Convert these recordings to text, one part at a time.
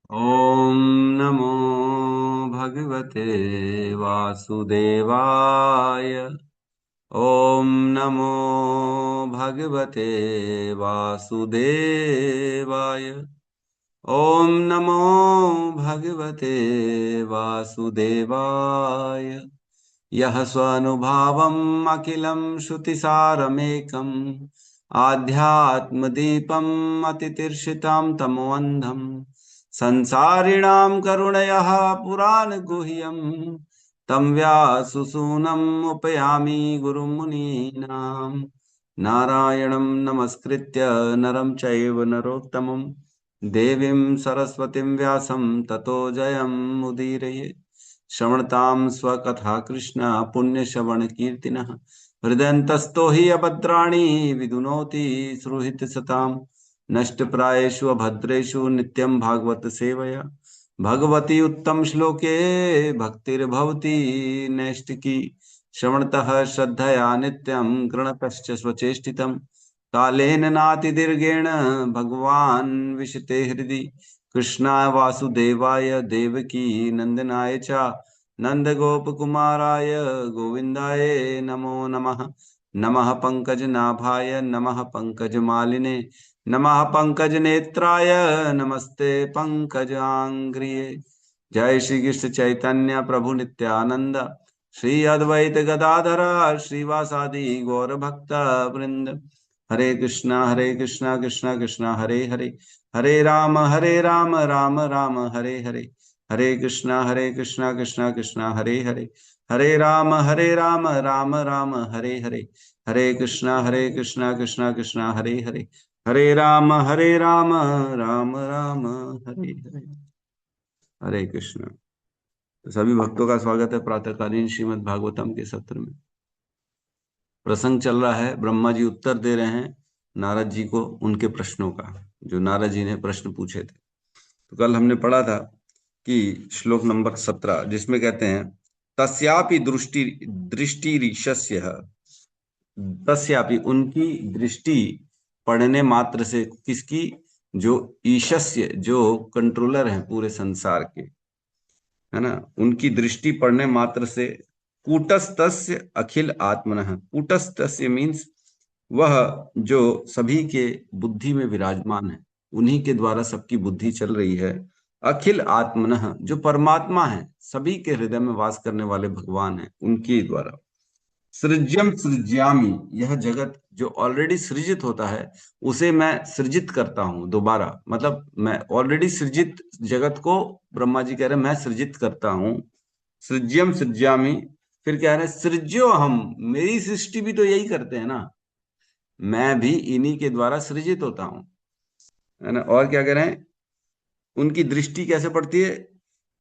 ॐ नमो भगवते वासुदेवाय। ॐ नमो भगवते वासुदेवाय। ॐ नमो भगवते वासुदेवाय। यः स्वानुभावम् अखिलं श्रुतिसारमेकम् आध्यात्मदीपम् अतितीर्षितां तमोऽन्धम् संसारिणां करुणयः पुराणगुह्यम् तं व्याससूनम् उपयामि गुरुं मुनीनाम्। नारायणं नमस्कृत्य नरं चैव नरोत्तमं देवीं सरस्वतीं व्यासं ततो जयमुदीरये। श्रवणतां स्वकथा कृष्ण पुण्यश्रवण कीर्तिनः हृदयन्तस्तो हि अभद्राणि विदुनोति सुहृत् सताम्। नष्टप्रायेषु अभद्रेषु नित्यं भागवत सेवया भगवती उत्तम श्लोके भक्तिर्भवति नैष्टिकी। श्रवणतः श्रद्धया नित्यं गृणतश्च स्वचेष्टितम् कालेन नातिदीर्घेण भगवान् विशते हृदि। कृष्णाय वासुदेवाय देवकी नंदनाय च नंदगोपकुमाराय गोविन्दाय नमो नमः। नमः पंकजनाभाय नमः पंकजमालिने नमः पंकजनेत्राय नमस्ते पंकजांग्रिये। जय श्री कृष्ण चैतन्य प्रभु नित्यानंद श्री अद्वैत गदाधर श्रीवासादि गौर भक्त वृंद। हरे कृष्णा कृष्णा कृष्णा हरे हरे हरे राम राम राम हरे हरे। हरे कृष्णा कृष्णा कृष्णा हरे हरे हरे राम राम राम हरे हरे। हरे कृष्णा कृष्णा कृष्णा हरे हरे हरे राम राम राम हरे हरे। हरे कृष्ण। तो सभी भक्तों का स्वागत है प्रातःकालीन श्रीमद् भागवतम के सत्र में। प्रसंग चल रहा है, ब्रह्मा जी उत्तर दे रहे हैं नारद जी को उनके प्रश्नों का, जो नारद जी ने प्रश्न पूछे थे। तो कल हमने पढ़ा था कि श्लोक नंबर 17 जिसमें कहते हैं तस्यापि दृष्टि दृष्टि ऋषस्य। तस्यापि उनकी दृष्टि पढ़ने मात्र से, किसकी? जो ईशस्य, जो कंट्रोलर हैं पूरे संसार के, है ना, उनकी दृष्टि पढ़ने मात्र से कूटस्थस्य अखिल आत्मनः। कूटस्थस्य मीन्स वह जो सभी के बुद्धि में विराजमान है, उन्हीं के द्वारा सबकी बुद्धि चल रही है। अखिल आत्मनः जो परमात्मा है, सभी के हृदय में वास करने वाले भगवान है, उनके द्वारा। सृज्यम सृज्यामी, यह जगत जो ऑलरेडी सृजित होता है उसे मैं सृजित करता हूं दोबारा। मतलब मैं ऑलरेडी सृजित जगत को, ब्रह्मा जी कह रहे हैं, मैं सृजित करता हूं। सृज्यम सृज्यामी। फिर कह रहे हैं सृज्यो हम, मेरी सृष्टि भी तो यही करते हैं ना, मैं भी इन्हीं के द्वारा सृजित होता हूं, है ना। और क्या कह रहे हैं, उनकी दृष्टि कैसे पड़ती है?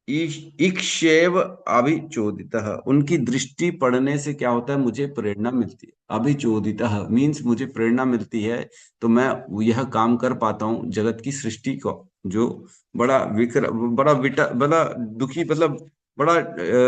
इक्षेव अभिचोदितः, उनकी दृष्टि पढ़ने से क्या होता है? मुझे प्रेरणा मिलती है। अभिचोदितः मीन्स मुझे प्रेरणा मिलती है, तो मैं यह काम कर पाता हूँ जगत की सृष्टि को, जो बड़ा बड़ा दुखी, मतलब बड़ा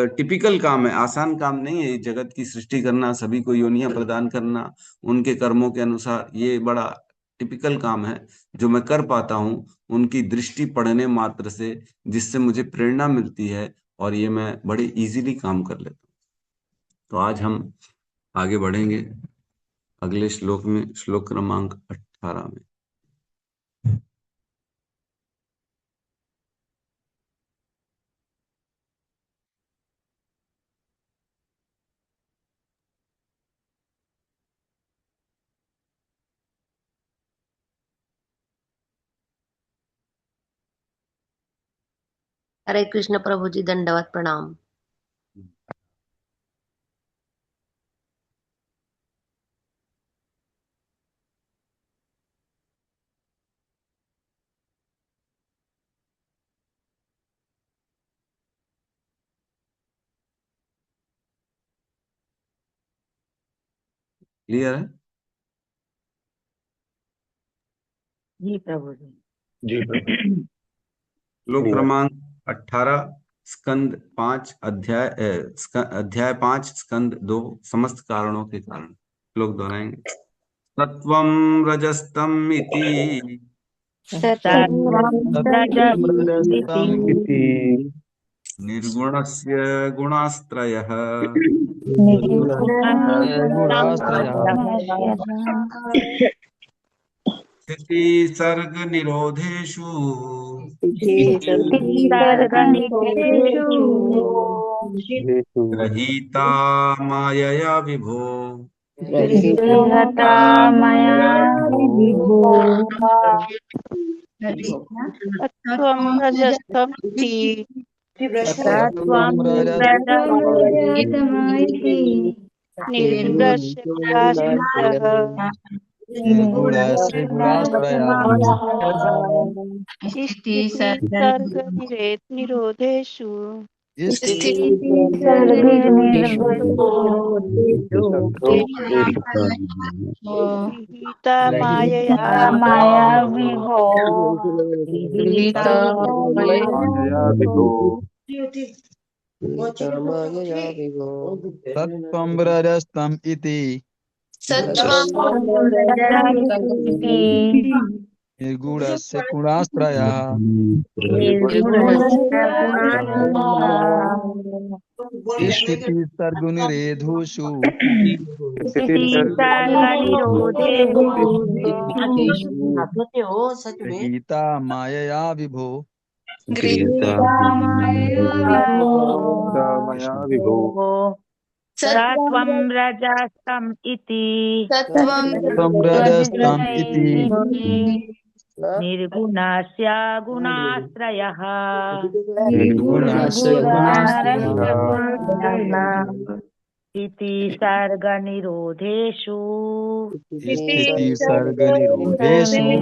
टिपिकल काम है, आसान काम नहीं है। ये जगत की सृष्टि करना, सभी को योनियां प्रदान करना उनके कर्मों के अनुसार, ये बड़ा टिपिकल काम है जो मैं कर पाता हूँ उनकी दृष्टि पढ़ने मात्र से, जिससे मुझे प्रेरणा मिलती है और ये मैं बड़े इजीली काम कर लेता हूँ। तो आज हम आगे बढ़ेंगे अगले श्लोक में, श्लोक क्रमांक 18 में। हरे कृष्ण प्रभु जी, दंडवत प्रणाम। क्लियर है? जी प्रभु जी। जी प्रभु। श्लोक क्रमांक 18, स्कंद 5, अध्याय 5, स्कंद 2, समस्त कारणों के कारण। श्लोक दोहराएंगे। सत्वं रजस्तम इति सत्त्वं रजस्मिति रजस्तम इति निर्गुणस्य गुणास्त्रयः निर्गुणस्य गुणाश्रयः स्थिति सर्ग निरोधेषु सर्गनिरोधेषु हेतु गृहीता मायया विभो गृहीता मया विभो सत्त्वं रजस्तम इति सत्त्वं रजस्मिति निर्गुणस्य गुणाश्रयः निर्गुणस्य गुणाश्रयः निरोधेषु सर्गनिर्वृत्तिनिरोधेषु गृहीता मायया माया विभो गृहीता मायया विभो मायया विभो सत्त्वं रजस्तम इति निर्गुणस्य गुणाश्रयः स्थिति सर्गनिरोधेषु गृहीता मायया विभो मया विभो सत्त्वं रजस्तम इति सत्त्वं रजस्तम इति निर्गुणस्य गुणाश्रयः निर्गुणस्य गुणाश्रयः इति सर्गनिरोधेषु स्थिति सर्गनिरोधेषु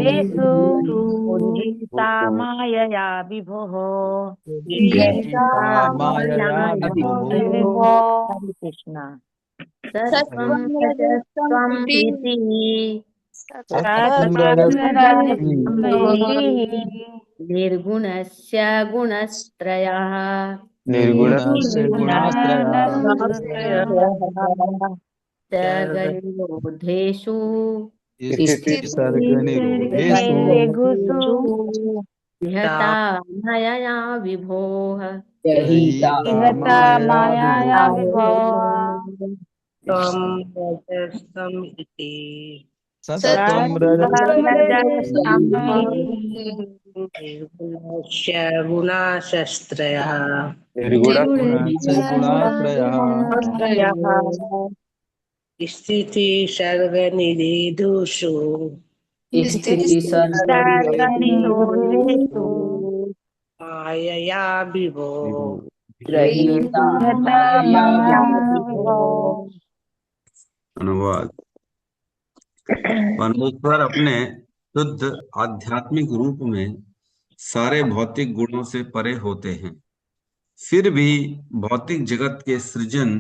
गृहीता मायया विभोः गृहीता मायया विभो हरे कृष्ण सत्त्वं रजस्त्वं इति सत्त्वं रजस्तम निर्गुणस्य गुणत्रयः निर्गुणस्य गुणाश्रयः सर्गनिरोधेषु स्थिति सर्गनिरोधेषु निहता मायया विभोः गृहीता मायया विभो सत्त्वं रजस्तम निर्गुणस्य गुणाशस्त्रयः निर्गुणस्य गुणाश्रयः स्थिति सर्गनिरोधेषु मायया विभो अनुवाद। परमेश्वर अपने शुद्ध आध्यात्मिक रूप में सारे भौतिक गुणों से परे होते हैं। फिर भी भौतिक जगत के सृजन,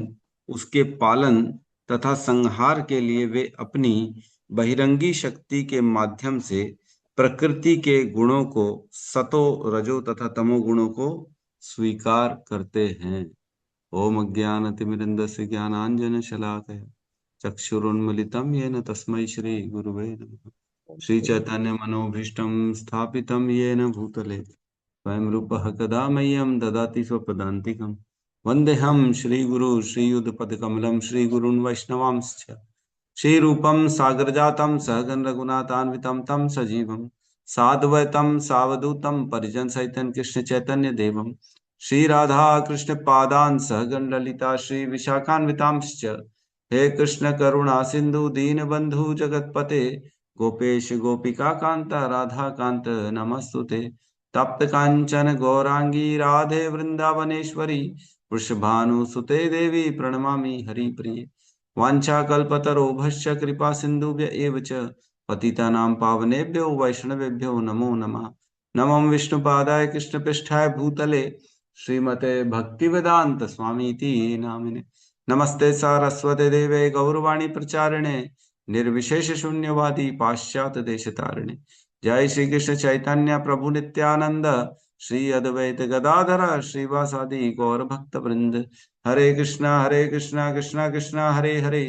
उसके पालन तथा संहार के लिए वे अपनी बहिरंगी शक्ति के माध्यम से प्रकृति के गुणों को, सतो रजो तथा तमो गुणों को स्वीकार करते हैं। ओम अज्ञानतिमिरन्धस्य ज्ञानांजन शलाकया चक्षुरुन्मिलितं येन तस्मै श्री गुरुवे नमः। श्री चैतन्य मनोभीष्टं स्थापितं येन भूतले स्वयं रूपः कदा मह्यं ददाति स्वपदान्तिकं। वन्देऽहं श्रीगुरु श्रीयुतपदकमलं श्रीगुरून् वैष्णवांश्च श्रीरूपं सागरजातं सहगण रघुनाथान्वितं तं सजीवं साद्वैतं सावधूतं परिजन सहितं कृष्ण चैतन्य देवं श्री राधा कृष्ण पादान् सहगण ललिता श्री विशाखान्वितांश्च। हे कृष्ण करुणा सिंधु दीनबंधु जगतपते गोपेश गोपिका कांत राधा कांत नमस्तुते। तप्त कांचन गौरांगी राधे वृंदावनेश्वरी वृषभानुसुते देवी प्रणमामि हरिप्रिये। वाञ्छाकल्पतरोभश्च कृपा सिन्धुभ्य एव च पतितानां पावनेभ्यो वैष्णवेभ्यो नमो नमः। नमः विष्णुपादाय कृष्णपृष्ठाय भूतले श्रीमते भक्तिवेदांत स्वामीति नामिने। नमस्ते सारस्वते देवे गौरवाणी प्रचारिणे निर्विशेष शून्यवादी पाश्चात्य देशतारिणे। जय श्री कृष्ण चैतन्य प्रभु नित्यानंद श्री अद्वैत गदाधर श्रीवासादि गौर भक्त वृंद। हरे कृष्णा कृष्णा कृष्णा हरे हरे,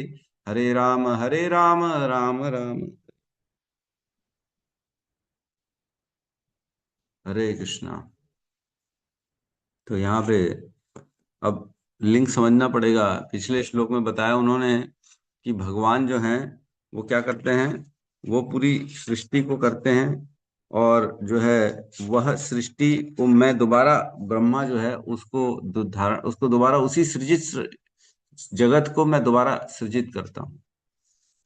हरे राम राम राम। हरे कृष्णा। तो यहाँ पे अब लिंक समझना पड़ेगा। पिछले श्लोक में बताया उन्होंने कि भगवान जो हैं वो क्या करते हैं, वो पूरी सृष्टि को करते हैं, और जो है वह सृष्टि को मैं दोबारा, ब्रह्मा जो है उसको दोबारा उसी सृजित जगत को मैं दोबारा सृजित करता हूँ।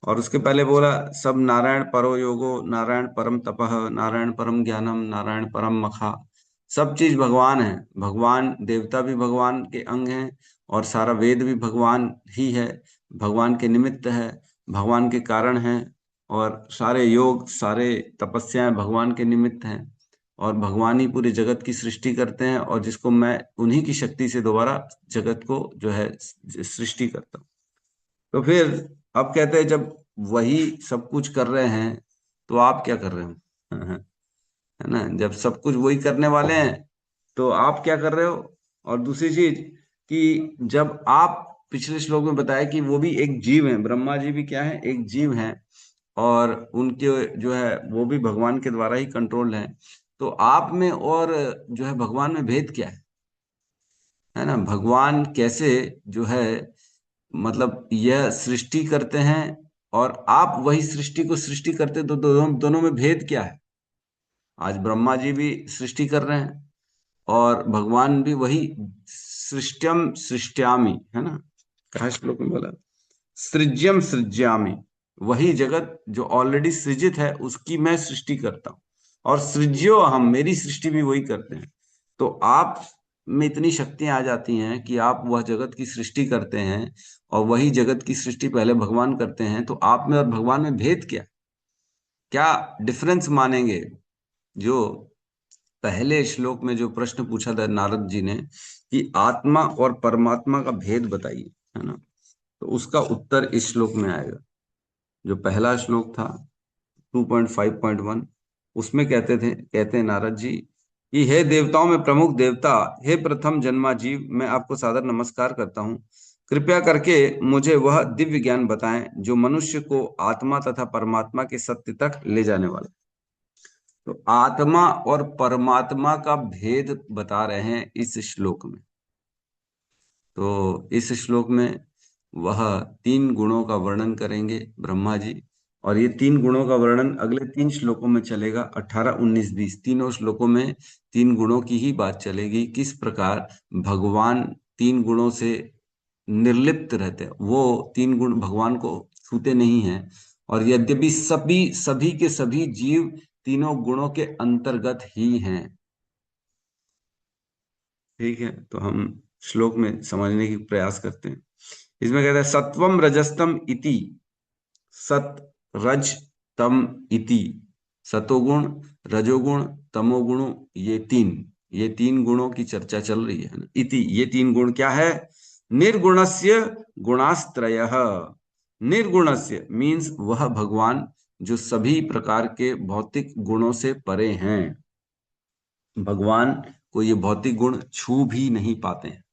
और उसके पहले बोला सब नारायण परो योगो, नारायण परम तपः, नारायण परम ज्ञानम, नारायण परम मखा। सब चीज भगवान है। भगवान देवता भी भगवान के अंग हैं, और सारा वेद भी भगवान ही है, भगवान के निमित्त है, भगवान के कारण है। और सारे योग, सारे तपस्याएं भगवान के निमित्त हैं, और भगवान ही पूरे जगत की सृष्टि करते हैं, और जिसको मैं उन्हीं की शक्ति से दोबारा जगत को जो है सृष्टि करता हूँ। तो फिर अब कहते हैं जब वही सब कुछ कर रहे हैं तो आप क्या कर रहे हो? है ना, जब सब कुछ वही करने वाले हैं तो आप क्या कर रहे हो? और दूसरी चीज कि जब आप, पिछले श्लोक में बताया कि वो भी एक जीव है, ब्रह्मा जी भी क्या है, एक जीव है, और उनके जो है वो भी भगवान के द्वारा ही कंट्रोल है। तो आप में और जो है भगवान में भेद क्या है ना? भगवान कैसे जो है, मतलब यह सृष्टि करते हैं, और आप वही सृष्टि को सृष्टि करते, तो दोनों में भेद क्या है? आज ब्रह्मा जी भी सृष्टि कर रहे हैं, और भगवान भी वही सृष्ट्यम सृष्ट्यामि, है ना, कहा श्लोक में बोला, सृज्यम सृज्यामि। वही जगत जो ऑलरेडी सृजित है उसकी मैं सृष्टि करता हूं, और सृज्यो हम, मेरी सृष्टि भी वही करते हैं। तो आप में इतनी शक्तियां आ जाती हैं कि आप वह जगत की सृष्टि करते हैं, और वही जगत की सृष्टि पहले भगवान करते हैं। तो आप में और भगवान में भेद क्या, क्या डिफरेंस मानेंगे? जो पहले श्लोक में जो प्रश्न पूछा था नारद जी ने कि आत्मा और परमात्मा का भेद बताइए, है ना, तो उसका उत्तर इस श्लोक में आएगा। जो पहला श्लोक था 2.5.1, उसमें कहते हैं नारद जी कि हे देवताओं में प्रमुख देवता, हे प्रथम जन्मा जीव, मैं आपको सादर नमस्कार करता हूँ। कृपया करके मुझे वह दिव्य ज्ञान बताएं जो मनुष्य को आत्मा तथा परमात्मा के सत्य तक ले जाने वाला। तो आत्मा और परमात्मा का भेद बता रहे हैं इस श्लोक में। तो इस श्लोक में वह 3 गुणों का वर्णन करेंगे ब्रह्मा जी, और ये 3 गुणों का वर्णन अगले 3 श्लोकों में चलेगा। 18, 19, 20 तीनों श्लोकों में 3 गुणों की ही बात चलेगी। किस प्रकार भगवान 3 गुणों से निर्लिप्त रहते हैं, वो 3 गुण भगवान को छूते नहीं हैं, और यद्यपि सभी के सभी जीव तीनों गुणों के अंतर्गत ही हैं। ठीक है, तो हम श्लोक में समझने की प्रयास करते हैं। इसमें कहते हैं सत्वम रजस्तम इति, सत रज तम इति, सतोगुण, रजोगुण, तमोगुण, ये तीन गुणों की चर्चा चल रही है ना। इति, ये 3 गुण क्या है? निर्गुणस्य गुणास्त्रयः। निर्गुणस्य मीन्स वह भगवान जो सभी प्रकार के भौतिक गुणों से परे हैं। भगवान को ये भौतिक गुण छू भी नहीं पाते हैं।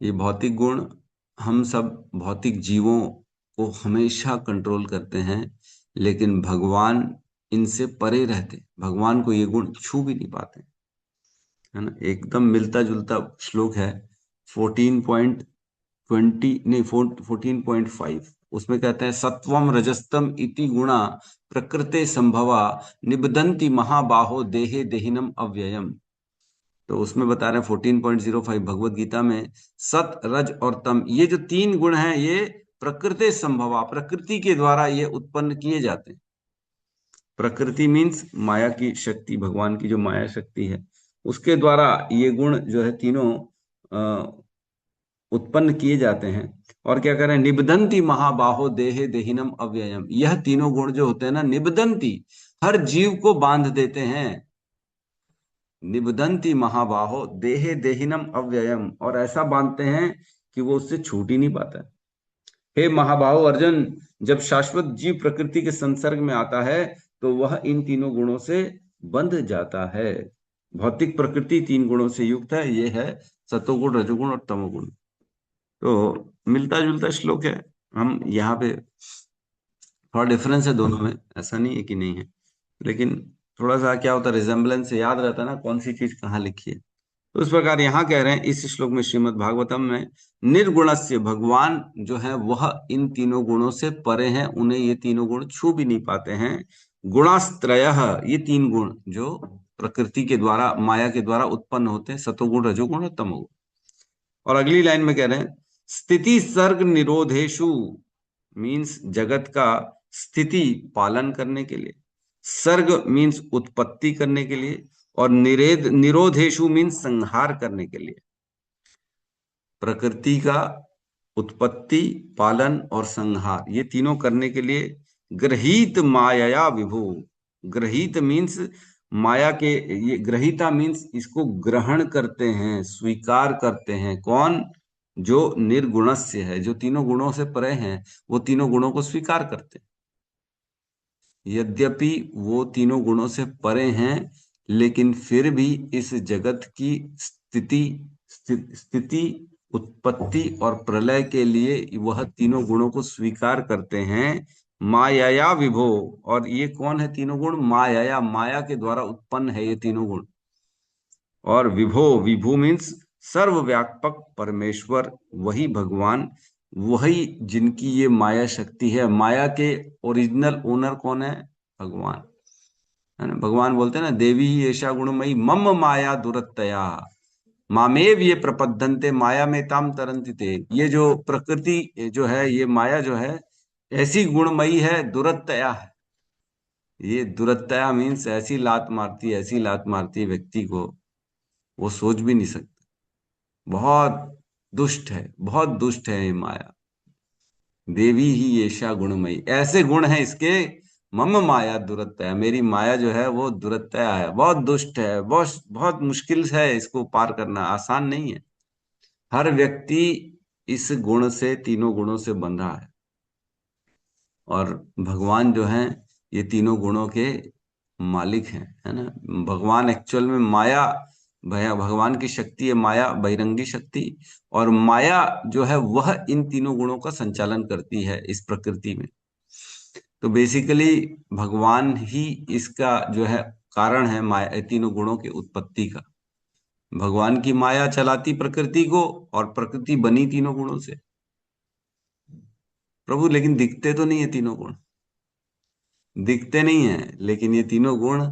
ये भौतिक गुण, हम सब भौतिक जीवों को हमेशा कंट्रोल करते हैं, लेकिन भगवान इनसे परे रहते, भगवान को ये गुण छू भी नहीं पाते, है ना। एकदम मिलता जुलता श्लोक है 14.20, नहीं 14.5। उसमें कहते हैं सत्वम रजस्तम इति गुणा प्रकृते संभवा निबदन्ति महाबाहो देहे देहिनम अव्ययम। तो उसमें बता रहे हैं 14.05 भगवत गीता में, सत रज और तम, ये जो 3 गुण हैं ये प्रकृति संभवा, प्रकृति के द्वारा ये उत्पन्न किए जाते हैं। प्रकृति मीन्स माया की शक्ति, भगवान की जो माया शक्ति है उसके द्वारा ये गुण जो है तीनों उत्पन्न किए जाते हैं। और क्या करें, निबदंती महाबाहो देहे देहिनम अव्ययम। यह तीनों गुण जो होते हैं ना, निबदंती, हर जीव को बांध देते हैं। निबदंती महाबाहो देहे देहिनम अव्ययम, और ऐसा बांधते हैं कि वो उससे छूट ही नहीं पाता है। हे महाबाहो अर्जुन, जब शाश्वत जीव प्रकृति के संसर्ग में आता है तो वह इन तीनों गुणों से बंध जाता है। भौतिक प्रकृति 3 गुणों से युक्त है, ये है सतोगुण, रजोगुण और तमोगुण। तो मिलता जुलता श्लोक है। हम यहाँ पे थोड़ा डिफरेंस है दोनों में, ऐसा नहीं है कि नहीं है, लेकिन थोड़ा सा क्या होता है, रिजेम्बलेंस से याद रहता है ना कौन सी चीज कहाँ लिखी है। तो इस प्रकार यहाँ कह रहे हैं इस श्लोक में श्रीमद् भागवतम में, निर्गुणस्य, भगवान जो है वह इन तीनों गुणों से परे हैं, उन्हें ये तीनों गुण छू भी नहीं पाते हैं। गुणास्त्रयः, ये तीन गुण जो प्रकृति के द्वारा, माया के द्वारा उत्पन्न होते हैं, सतोगुण, रजोगुण और तमोगुण। और अगली लाइन में कह रहे हैं स्थिति सर्ग निरोधेशु, मीन्स जगत का स्थिति पालन करने के लिए, सर्ग मीन्स उत्पत्ति करने के लिए, और निरोधेशु मीन्स संहार करने के लिए। प्रकृति का उत्पत्ति, पालन और संहार, ये तीनों करने के लिए गृहीत माया विभु। गृहीत मीन्स माया के, ये ग्रहीता मीन्स इसको ग्रहण करते हैं, स्वीकार करते हैं। कौन? जो निर्गुणस्य है, जो तीनों गुणों से परे हैं, वो तीनों गुणों को स्वीकार करते हैं। यद्यपि वो तीनों गुणों से परे हैं, लेकिन फिर भी इस जगत की स्थिति, उत्पत्ति और प्रलय के लिए वह तीनों गुणों को स्वीकार करते हैं। माया विभो, और ये कौन है तीनों गुण? माया, माया के द्वारा उत्पन्न है ये तीनों गुण। और विभो, विभू मीन्स सर्वव्यापक परमेश्वर, वही भगवान, वही जिनकी ये माया शक्ति है। माया के ओरिजिनल ओनर कौन है? भगवान है ना। भगवान बोलते हैं ना, देवी ही ऐशा गुणमयी मम माया दुरत्तया मामेव ये प्रपद्यन्ते माया में ताम तरन्ति ते। ये जो प्रकृति जो है, ये माया जो है ऐसी गुणमयी है, दुरत्तया है। ये दुरत्तया मीन्स ऐसी लात मारती है, ऐसी लात मारती है व्यक्ति को, वो सोच भी नहीं सकते। बहुत दुष्ट है, बहुत दुष्ट है ये माया। देवी ही ऐशा गुणमयी, ऐसे गुण है इसके। मम माया दुरत्तया, मेरी माया जो है वो दुरत्तया है, बहुत दुष्ट है, बहुत बहुत मुश्किल है इसको पार करना, आसान नहीं है। हर व्यक्ति इस गुण से, तीनों गुणों से बंधा है। और भगवान जो है ये तीनों गुणों के मालिक हैं, है ना। भगवान एक्चुअल में माया, भगवान की शक्ति है माया, बहिरंगी शक्ति। और माया जो है वह इन तीनों गुणों का संचालन करती है इस प्रकृति में। तो बेसिकली भगवान ही इसका जो है कारण है, माया, तीनों गुणों की उत्पत्ति का। भगवान की माया चलाती प्रकृति को, और प्रकृति बनी तीनों गुणों से। प्रभु लेकिन दिखते तो नहीं है तीनों गुण, दिखते नहीं है, लेकिन ये तीनों गुण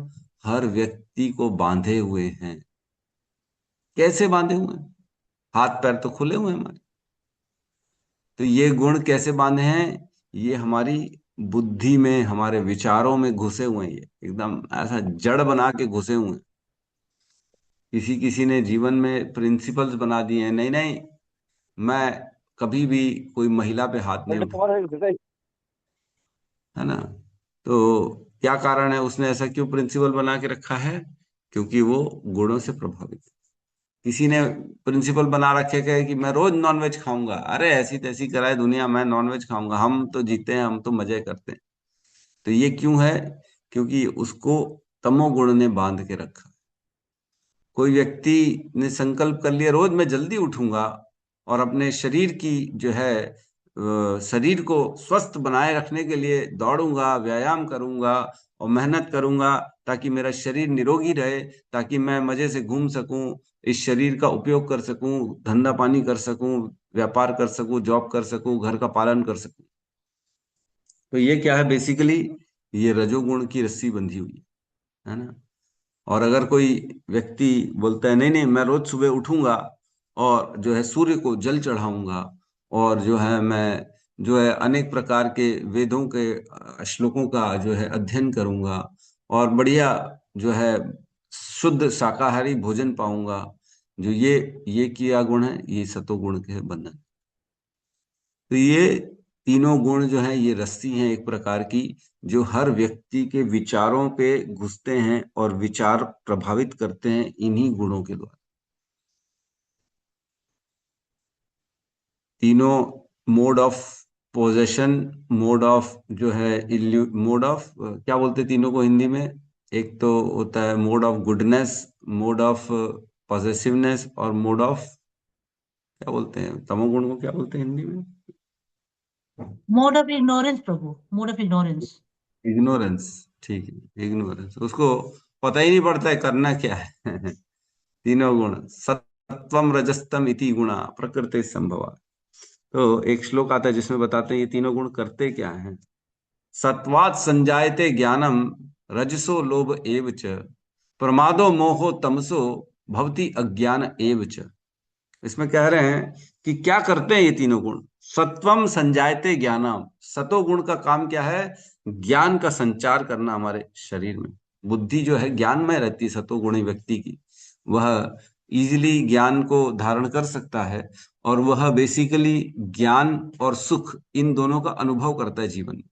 हर व्यक्ति को बांधे हुए हैं। कैसे बांधे हुए हैं? हाथ पैर तो खुले हुए हैं हमारे। तो ये गुण कैसे बांधे हैं? ये हमारी बुद्धि में, हमारे विचारों में घुसे हुए हैं। ये एकदम ऐसा जड़ बना के घुसे हुए हैं। किसी किसी ने जीवन में प्रिंसिपल्स बना दिए हैं, नहीं नहीं मैं कभी भी कोई महिला पे हाथ नहीं उठा, है ना। तो क्या कारण है? उसने ऐसा क्यों प्रिंसिपल बना के रखा है? क्योंकि वो गुणों से प्रभावित है। किसी ने प्रिंसिपल बना रखे है कि मैं रोज नॉनवेज खाऊंगा, अरे ऐसी तैसी कराए दुनिया, मैं नॉनवेज खाऊंगा, हम तो जीते हैं, हम तो मजे करते हैं। तो ये क्यों है? क्योंकि उसको तमोगुण ने बांध के रखा। कोई व्यक्ति ने संकल्प कर लिया रोज मैं जल्दी उठूंगा और अपने शरीर की जो है शरीर को स्वस्थ बनाए रखने के लिए दौड़ूंगा, व्यायाम करूंगा और मेहनत करूंगा, ताकि मेरा शरीर निरोगी रहे, ताकि मैं मजे से घूम सकूं, इस शरीर का उपयोग कर सकूं, धंधा पानी कर सकूं, व्यापार कर सकूं, जॉब कर सकूं, घर का पालन कर सकूं। तो ये क्या है? बेसिकली ये रजोगुण की रस्सी बंधी हुई है ना। और अगर कोई व्यक्ति बोलता है नहीं नहीं मैं रोज सुबह उठूंगा और जो है सूर्य को जल चढ़ाऊंगा, और जो है मैं जो है अनेक प्रकार के वेदों के श्लोकों का जो है अध्ययन करूंगा, और बढ़िया जो है शुद्ध शाकाहारी भोजन पाऊंगा, जो ये किया गुण है, ये सतोगुण के बंधन। तो ये तीनों गुण जो है ये रस्सी हैं एक प्रकार की, जो हर व्यक्ति के विचारों पे घुसते हैं और विचार प्रभावित करते हैं इन्हीं गुणों के द्वारा। तीनों mode of possession, mode of जो है मोड ऑफ क्या बोलते हैं तीनों को हिंदी में? एक तो होता है mode of goodness, mode of possessiveness, और मोड ऑफ क्या बोलते हैं, तमोगुण को क्या बोलते हैं हिंदी में? Mode of ignorance Prabhu, mode of ignorance. Ignorance. ठीक है, इग्नोरेंस, उसको पता ही नहीं पड़ता है करना क्या है। तीनों गुण सत्वम रजस्तम इति गुणा प्रकृति संभवा। तो एक श्लोक आता है जिसमें बताते हैं ये तीनों गुण करते क्या हैं। सत्वात् संजायते ज्ञानम रजसो लोभ एव च प्रमादो मोहो तमसो भवति अज्ञान एव च। इसमें कह रहे हैं कि क्या करते हैं ये तीनों गुण। सत्वम संजायते ज्ञानम, सतो गुण का काम क्या है, ज्ञान का संचार करना हमारे शरीर में। बुद्धि जो है ज्ञानमय रहती है सतो गुणी व्यक्ति की, वह इजिली ज्ञान को धारण कर सकता है और वह बेसिकली ज्ञान और सुख इन दोनों का अनुभव करता है जीवन में।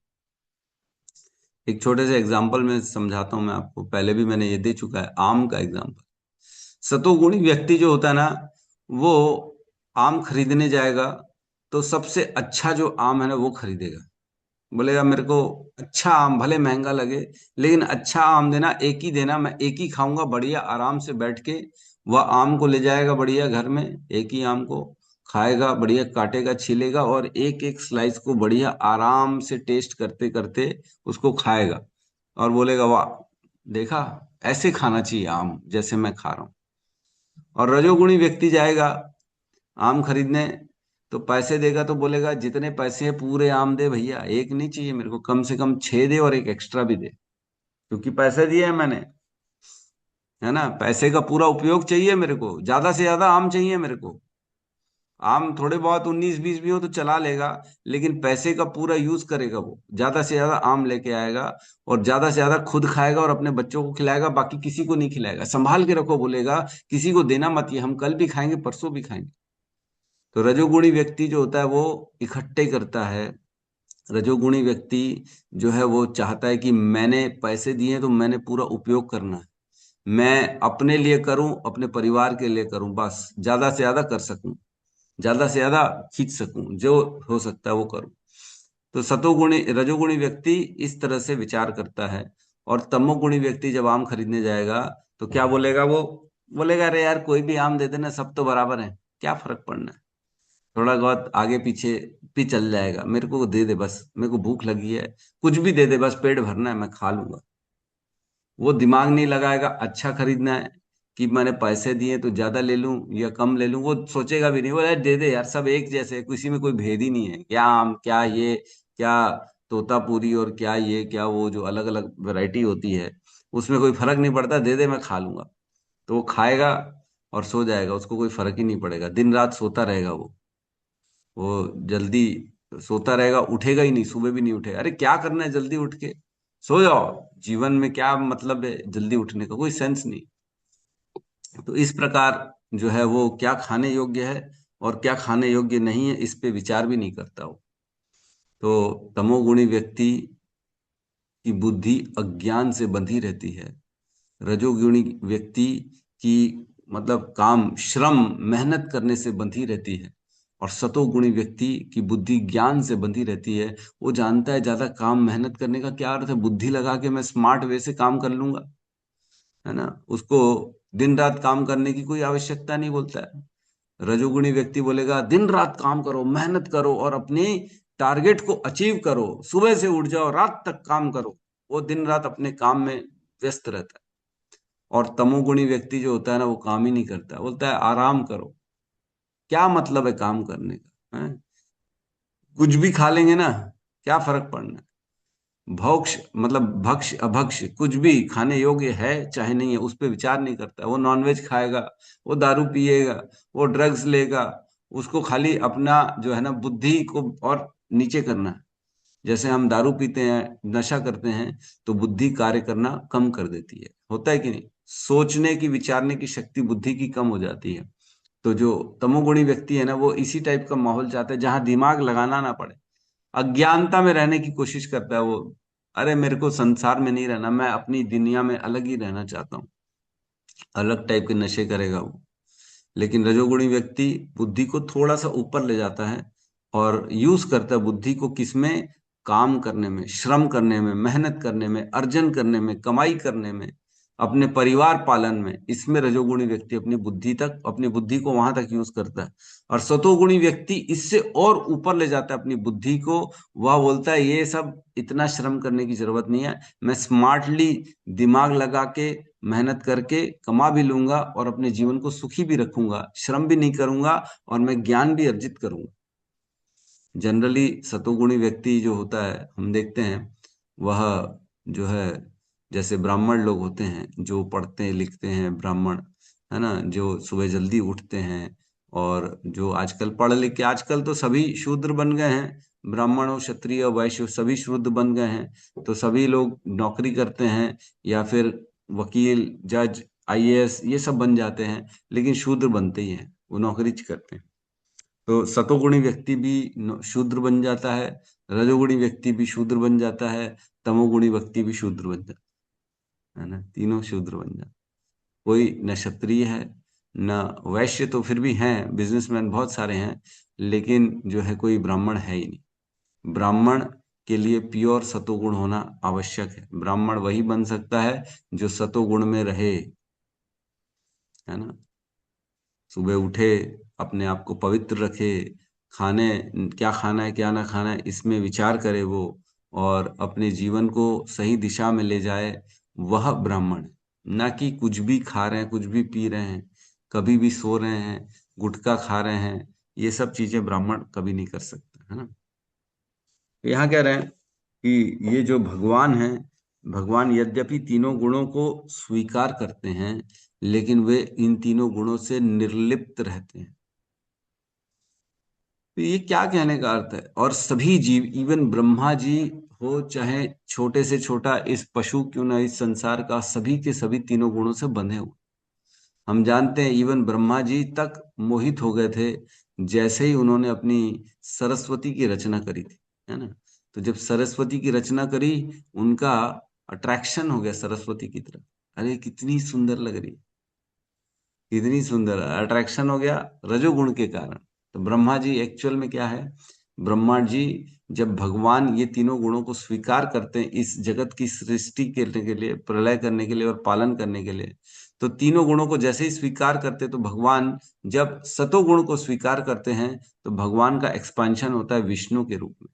एक छोटे से एग्जाम्पल में समझाता हूं मैं आपको, पहले भी मैंने ये दे चुका है, आम का एग्जाम्पल। सतोगुणी व्यक्ति जो होता है ना, वो आम खरीदने जाएगा तो सबसे अच्छा जो आम है ना वो खरीदेगा। बोलेगा मेरे को अच्छा आम, भले महंगा लगे लेकिन अच्छा आम देना, एक ही देना, मैं एक ही खाऊंगा बढ़िया आराम से बैठ के। वह आम को ले जाएगा बढ़िया घर में, एक ही आम को खाएगा, बढ़िया काटेगा, छीलेगा और एक एक स्लाइस को बढ़िया आराम से टेस्ट करते करते उसको खाएगा और बोलेगा वाह, देखा ऐसे खाना चाहिए आम जैसे मैं खा रहा हूं। और रजोगुणी व्यक्ति जाएगा आम खरीदने, तो पैसे देगा तो बोलेगा जितने पैसे हैं पूरे आम दे भैया, एक नहीं चाहिए मेरे को, कम से कम 6 दे और एक एक्स्ट्रा भी दे, क्योंकि पैसे दिए हैं मैंने, है ना। पैसे का पूरा उपयोग चाहिए मेरे को, ज्यादा से ज्यादा आम चाहिए मेरे को। आम थोड़े बहुत 19-20 भी हो तो चला लेगा, लेकिन पैसे का पूरा यूज करेगा, वो ज्यादा से ज्यादा आम लेके आएगा और ज्यादा से ज्यादा खुद खाएगा और अपने बच्चों को खिलाएगा, बाकी किसी को नहीं खिलाएगा। संभाल के रखो बोलेगा, किसी को देना मत, ये हम कल भी खाएंगे परसों भी खाएंगे। तो रजोगुणी व्यक्ति जो होता है वो इकट्ठे करता है। रजोगुणी व्यक्ति जो है वो चाहता है कि मैंने पैसे दिए हैं तो मैंने पूरा उपयोग करना है, मैं अपने लिए करूं, अपने परिवार के लिए करूं, बस ज्यादा से ज्यादा कर सकूं, ज्यादा से ज्यादा खींच सकूं, जो हो सकता है वो करूं। तो सतोगुणी रजोगुणी व्यक्ति इस तरह से विचार करता है। और तमोगुणी व्यक्ति जब आम खरीदने जाएगा तो क्या बोलेगा, वो बोलेगा अरे यार कोई भी आम दे देना, सब तो बराबर है, क्या फर्क पड़ना है, थोड़ा बहुत आगे पीछे भी चल जाएगा, मेरे को दे दे बस, मेरे को भूख लगी है, कुछ भी दे दे बस, पेट भरना है, मैं खा लूंगा। वो दिमाग नहीं लगाएगा अच्छा खरीदना है कि मैंने पैसे दिए तो ज्यादा ले लूं या कम ले लूं, वो सोचेगा भी नहीं, वो यार दे दे यार, सब एक जैसे है, किसी में कोई भेद ही नहीं है, क्या आम क्या ये क्या तोतापुरी और क्या ये क्या वो, जो अलग अलग वैरायटी होती है उसमें कोई फर्क नहीं पड़ता, दे दे मैं खा लूंगा। तो वो खाएगा और सो जाएगा, उसको कोई फर्क ही नहीं पड़ेगा, दिन रात सोता रहेगा वो जल्दी सोता रहेगा, उठेगा ही नहीं, सुबह भी नहीं उठेगा। अरे क्या करना है जल्दी उठ के, सो जाओ, जीवन में क्या मतलब है जल्दी उठने का, कोई सेंस नहीं। तो इस प्रकार जो है वो क्या खाने योग्य है और क्या खाने योग्य नहीं है इस पे विचार भी नहीं करता वो। तो तमोगुणी व्यक्ति की बुद्धि अज्ञान से बंधी रहती है, रजोगुणी व्यक्ति की मतलब काम श्रम मेहनत करने से बंधी रहती है, और सतोगुणी व्यक्ति की बुद्धि ज्ञान से बंधी रहती है। वो जानता है ज्यादा काम मेहनत करने का क्या अर्थ है, बुद्धि लगा के मैं स्मार्ट वे से काम कर लूंगा, है ना, उसको दिन रात काम करने की कोई आवश्यकता नहीं बोलता है। रजोगुणी व्यक्ति बोलेगा दिन रात काम करो, मेहनत करो और अपने टारगेट को अचीव करो, सुबह से उठ जाओ रात तक काम करो, वो दिन रात अपने काम में व्यस्त रहता है। और तमोगुणी व्यक्ति जो होता है ना वो काम ही नहीं करता, बोलता है आराम करो, क्या मतलब है काम करने का, है? कुछ भी खा लेंगे ना, क्या फर्क पड़ना है। भोक्ष मतलब भक्ष अभक्ष कुछ भी खाने योग्य है चाहे नहीं है उस पर विचार नहीं करता, वो नॉनवेज खाएगा, वो दारू पिएगा, वो ड्रग्स लेगा, उसको खाली अपना जो है ना बुद्धि को और नीचे करना है। जैसे हम दारू पीते हैं, नशा करते हैं, तो बुद्धि कार्य करना कम कर देती है, होता है कि नहीं, सोचने की विचारने की शक्ति बुद्धि की कम हो जाती है। तो जो तमोगुणी व्यक्ति है ना वो इसी टाइप का माहौल चाहता है जहां दिमाग लगाना ना पड़े, अज्ञानता में रहने की कोशिश करता है वो। अरे मेरे को संसार में नहीं रहना, मैं अपनी दुनिया में अलग ही रहना चाहता हूँ, अलग टाइप के नशे करेगा वो। लेकिन रजोगुणी व्यक्ति बुद्धि को थोड़ा सा ऊपर ले जाता है और यूज करता है बुद्धि को किसमें, काम करने में, श्रम करने में, मेहनत करने में, अर्जन करने में, कमाई करने में, अपने परिवार पालन में, इसमें रजोगुणी व्यक्ति अपनी बुद्धि को वहां तक यूज करता है। और सतोगुणी व्यक्ति इससे और ऊपर ले जाता है अपनी बुद्धि को। वह बोलता है ये सब इतना श्रम करने की जरूरत नहीं है, मैं स्मार्टली दिमाग लगा के मेहनत करके कमा भी लूंगा और अपने जीवन को सुखी भी रखूंगा, श्रम भी नहीं करूंगा और मैं ज्ञान भी अर्जित करूंगा। जनरली सतोगुणी व्यक्ति जो होता है हम देखते हैं, वह जो है जैसे ब्राह्मण लोग होते हैं जो पढ़ते लिखते हैं, ब्राह्मण है ना, जो सुबह जल्दी उठते हैं और जो आजकल पढ़ लिख के, आजकल तो सभी शूद्र बन गए हैं, ब्राह्मण और क्षत्रिय और वैश्य सभी शूद्र बन गए हैं, तो सभी लोग नौकरी करते हैं या फिर वकील, जज, आईएएस ये सब बन जाते हैं, लेकिन शूद्र बनते ही हैं, वो नौकरी करते हैं। तो सतोगुणी व्यक्ति भी शूद्र बन जाता है, रजोगुणी व्यक्ति भी शूद्र बन जाता है, तमोगुणी व्यक्ति भी शूद्र बन जाता है ना, तीनों शूद्र बन जाते। कोई न क्षत्रिय है न वैश्य, तो फिर भी हैं, बिजनेसमैन बहुत सारे हैं, लेकिन जो है कोई ब्राह्मण है ही नहीं। ब्राह्मण के लिए प्योर सतोगुण होना आवश्यक है। ब्राह्मण वही बन सकता है जो सतोगुण में रहे, है ना, सुबह उठे, अपने आप को पवित्र रखे, खाने क्या खाना है क्या ना खाना है इसमें विचार करे वो, और अपने जीवन को सही दिशा में ले जाए, वह ब्राह्मण है। ना कि कुछ भी खा रहे हैं, कुछ भी पी रहे हैं, कभी भी सो रहे हैं, गुटखा खा रहे हैं, ये सब चीजें ब्राह्मण कभी नहीं कर सकता, है ना। तो यहाँ कह रहे हैं कि ये जो भगवान है, भगवान यद्यपि तीनों गुणों को स्वीकार करते हैं, लेकिन वे इन तीनों गुणों से निर्लिप्त रहते हैं। तो ये क्या कहने का अर्थ है? और सभी जीव, इवन ब्रह्मा जी हो चाहे छोटे से छोटा इस पशु क्यों ना इस संसार का, सभी के सभी तीनों गुणों से बंधे हुए। हम जानते हैं इवन ब्रह्मा जी तक मोहित हो गए थे जैसे ही उन्होंने अपनी सरस्वती की रचना करी थी, है ना। तो जब सरस्वती की रचना करी, उनका अट्रैक्शन हो गया सरस्वती की तरफ। अरे कितनी सुंदर लग रही, इतनी सुंदर, अट्रैक्शन हो गया रजोगुण के कारण। तो ब्रह्मा जी एक्चुअल में क्या है, ब्रह्मा जी जब भगवान ये तीनों गुणों को स्वीकार करते हैं इस जगत की सृष्टि करने के लिए, प्रलय करने के लिए और पालन करने के लिए, तो तीनों गुणों को जैसे ही स्वीकार करते, तो भगवान जब सतोगुण को स्वीकार करते हैं तो भगवान का एक्सपेंशन होता है विष्णु के रूप में।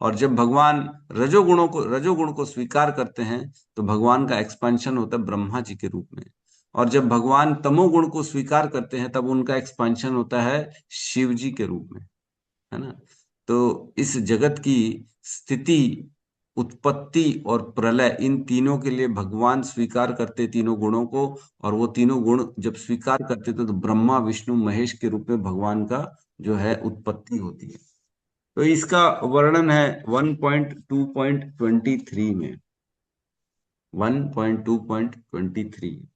और जब भगवान रजोगुण को स्वीकार करते हैं तो भगवान का एक्सपेंशन होता है ब्रह्मा जी के रूप में। और जब भगवान तमोगुण को स्वीकार करते हैं तब उनका एक्सपेंशन होता है शिव जी के रूप में, है ना। तो इस जगत की स्थिति, उत्पत्ति और प्रलय, इन तीनों के लिए भगवान स्वीकार करते तीनों गुणों को, और वो तीनों गुण जब स्वीकार करते थे तो ब्रह्मा विष्णु महेश के रूप में भगवान का जो है उत्पत्ति होती है। तो इसका वर्णन है 1.2.23 में, 1.2.23।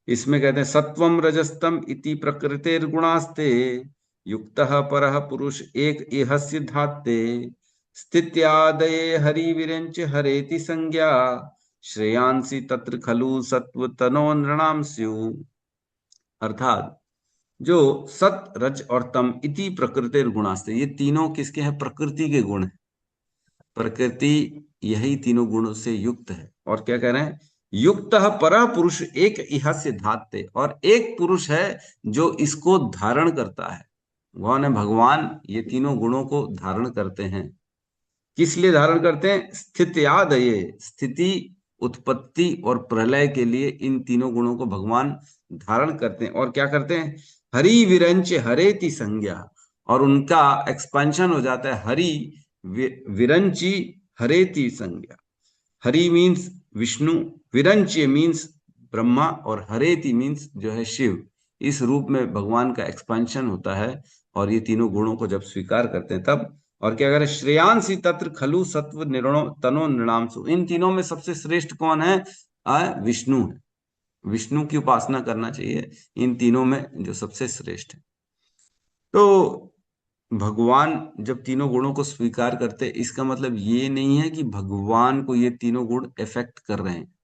इसमें कहते हैं सत्वम रजस्तम इति प्रकृतिर्गुणास्ते युक्तः परः पुरुष एक इहस्य धात्ते स्थित्यादये हरिविरंच हरेति संज्ञा श्रेयांसि तत्र खलु सत्व तनो नृणाम स्यु। अर्थात जो सत रज और तम इति प्रकृतिर गुणास्ते, ये तीनों किसके हैं? प्रकृति के गुण है। प्रकृति यही तीनों गुणों से युक्त है। और क्या कह रहे हैं? युक्त पर पुरुष एक इहस्य धात्ते, और एक पुरुष है जो इसको धारण करता है। कौन है? भगवान ये तीनों गुणों को धारण करते हैं। किस लिए धारण करते हैं? स्थित्यादये, स्थिति, उत्पत्ति और प्रलय के लिए इन तीनों गुणों को भगवान धारण करते हैं। और क्या करते हैं? हरि विरंच हरेति संज्ञा, और उनका एक्सपेंशन हो जाता है हरि विरंची हरेति संज्ञा। हरि मीन्स विष्णु, विरंची मीन्स ब्रह्मा, और हरेति मीन्स जो है शिव। इस रूप में भगवान का एक्सपेंशन होता है और ये तीनों गुणों को जब स्वीकार करते हैं तब। और क्या करें? श्रेयांसी तत्र खलु सत्व निर्णो तनो नृणांसु, इन तीनों में सबसे श्रेष्ठ कौन है? विष्णु है। विष्णु की उपासना करना चाहिए इन तीनों में जो सबसे श्रेष्ठ है। तो भगवान जब तीनों गुणों को स्वीकार करते, इसका मतलब ये नहीं है कि भगवान को ये तीनों गुण इफेक्ट कर रहे हैं।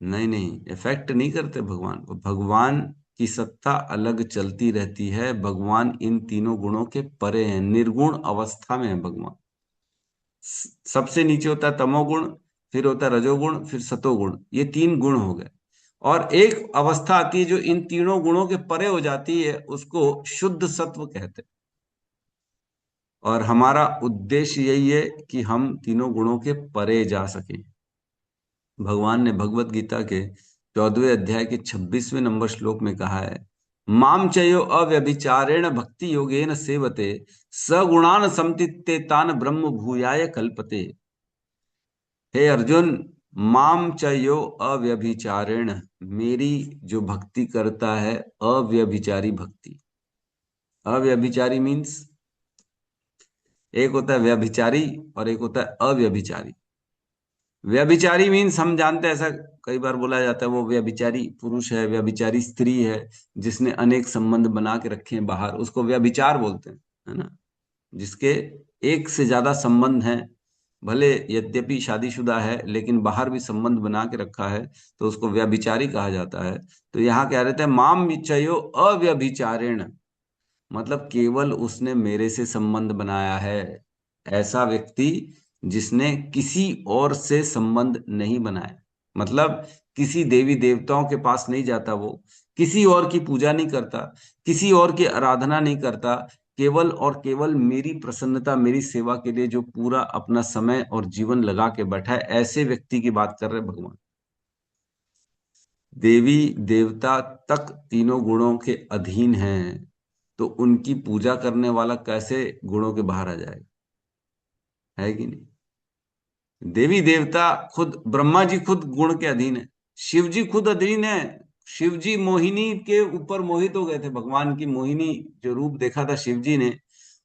नहीं नहीं, इफेक्ट नहीं करते भगवान को। भगवान की सत्ता अलग चलती रहती है। भगवान इन तीनों गुणों के परे हैं, निर्गुण अवस्था में है भगवान। सबसे नीचे होता है तमोगुण, फिर होता है रजोगुण, फिर सतोगुण, ये 3 गुण हो गए। और एक अवस्था आती है जो इन तीनों गुणों के परे हो जाती है, उसको शुद्ध सत्व कहते हैं। और हमारा उद्देश्य यही है कि हम तीनों गुणों के परे जा सकें। भगवान ने भगवत गीता के 14वें अध्याय के 26वें नंबर श्लोक में कहा है, माम चयो अव्यभिचारेण भक्ति योगेन सेवते सगुणान समतित्ते तान ब्रह्म भूयाय कल्पते। हे अर्जुन, माम चयो अव्यभिचारेण, मेरी जो भक्ति करता है अव्यभिचारी भक्ति। अव्यभिचारी मीन्स एक होता है व्यभिचारी और एक होता है अव्यभिचारी। व्यभिचारी मीन्स हम जानते हैं, ऐसा कई बार बोला जाता है वो व्यभिचारी पुरुष है, व्यभिचारी स्त्री है, जिसने अनेक संबंध बना के रखे हैं बाहर, उसको व्यभिचार बोलते हैं, है ना। जिसके एक से ज्यादा संबंध हैं, भले यद्यपि शादीशुदा है लेकिन बाहर भी संबंध बना के रखा है, तो उसको व्यभिचारी कहा जाता है। तो यहाँ क्या रहता है, माम चयो अव्यभिचारेण, मतलब केवल उसने मेरे से संबंध बनाया है। ऐसा व्यक्ति जिसने किसी और से संबंध नहीं बनाया, मतलब किसी देवी देवताओं के पास नहीं जाता, वो किसी और की पूजा नहीं करता, किसी और की आराधना नहीं करता, केवल और केवल मेरी प्रसन्नता, मेरी सेवा के लिए जो पूरा अपना समय और जीवन लगा के बैठा है, ऐसे व्यक्ति की बात कर रहे हैं भगवान। देवी देवता तक तीनों गुणों के अधीन हैं, तो उनकी पूजा करने वाला कैसे गुणों के बाहर आ जाएगा, है कि नहीं। देवी देवता खुद, ब्रह्मा जी खुद गुण के अधीन है, शिव जी खुद अधीन है। शिव जी मोहिनी के ऊपर मोहित हो गए थे, भगवान की मोहिनी जो रूप देखा था शिव जी ने,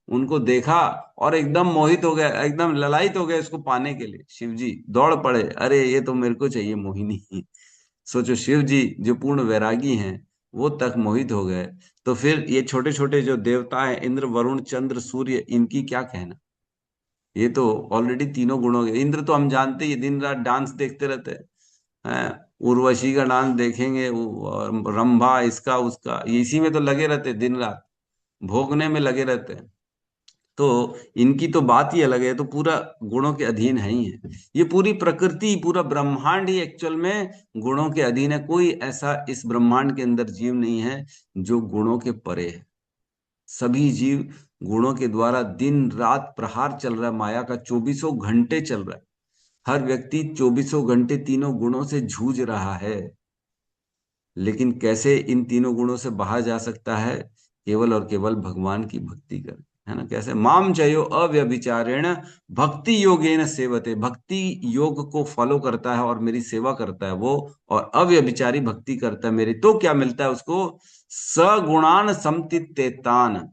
उनको देखा और एकदम मोहित हो गए, एकदम ललायित हो गए उसको पाने के लिए। शिव जी दौड़ पड़े, अरे ये तो मेरे को चाहिए मोहिनी। सोचो, शिव जी जो पूर्ण वैरागी हैं वो तक मोहित हो गए, तो फिर ये छोटे छोटे जो देवता हैं, इंद्र वरुण चंद्र सूर्य, इनकी क्या कहना। ये तो ऑलरेडी तीनों गुणों के, इंद्र तो हम जानते ही दिन रात डांस देखते रहते हैं, उर्वशी का डांस देखेंगे, और रंभा इसका उसका, इसी में तो लगे रहते दिन रात, भोगने में लगे रहते हैं। तो इनकी तो बात ही अलग है, तो पूरा गुणों के अधीन है ही है। ये पूरी प्रकृति, पूरा ब्रह्मांड ही एक्चुअल में गुणों के अधीन है। कोई ऐसा इस ब्रह्मांड के अंदर जीव नहीं है जो गुणों के परे है। सभी जीव गुणों के द्वारा दिन रात प्रहार चल रहा है, माया का 24 घंटे चल रहा है। हर व्यक्ति 24 घंटे तीनों गुणों से जूझ रहा है, लेकिन कैसे इन तीनों गुणों से बाहर जा सकता है, केवल और केवल भगवान की भक्ति कर, है ना। कैसे, माम चयो अव्यभिचारेण भक्ति योगेन सेवते, भक्ति योग को फॉलो करता है और मेरी सेवा करता है वो, और अव्यभिचारी भक्ति करता है मेरी, तो क्या मिलता है उसको, सगुणान समतित्तेतान,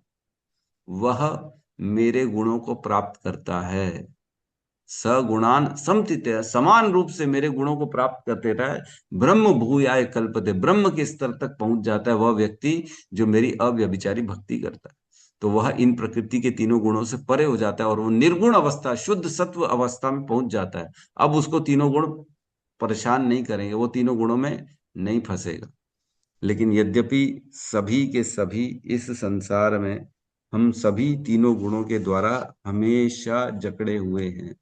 वह मेरे गुणों को प्राप्त करता है। सगुणान समतित, समान रूप से मेरे गुणों को प्राप्त करते रहे, ब्रह्म भूयाय कल्पते, ब्रह्म के स्तर तक पहुंच जाता है वह व्यक्ति जो मेरी अव्यभिचारी भक्ति करता है। तो वह इन प्रकृति के तीनों गुणों से परे हो जाता है और वो निर्गुण अवस्था, शुद्ध सत्व अवस्था में पहुंच जाता है। अब उसको तीनों गुण परेशान नहीं करेंगे, वो तीनों गुणों में नहीं फंसेगा। लेकिन यद्यपि सभी के सभी इस संसार में, हम सभी तीनों गुणों के द्वारा हमेशा जकड़े हुए हैं।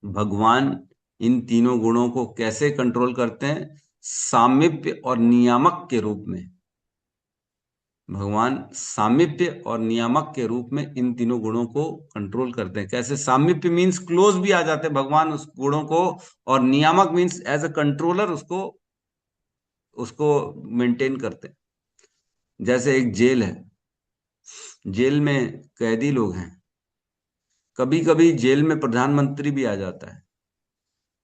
भगवान इन तीनों गुणों को कैसे कंट्रोल करते हैं, सामीप्य और नियामक के रूप में। भगवान सामीप्य और नियामक के रूप में इन तीनों गुणों को कंट्रोल करते हैं। कैसे, सामीप्य मीन्स क्लोज भी आ जाते हैं भगवान उस गुणों को, और नियामक मीन्स एज अ कंट्रोलर उसको उसको मेंटेन करते हैं। जैसे एक जेल है, जेल में कैदी लोग हैं, कभी कभी जेल में प्रधानमंत्री भी आ जाता है,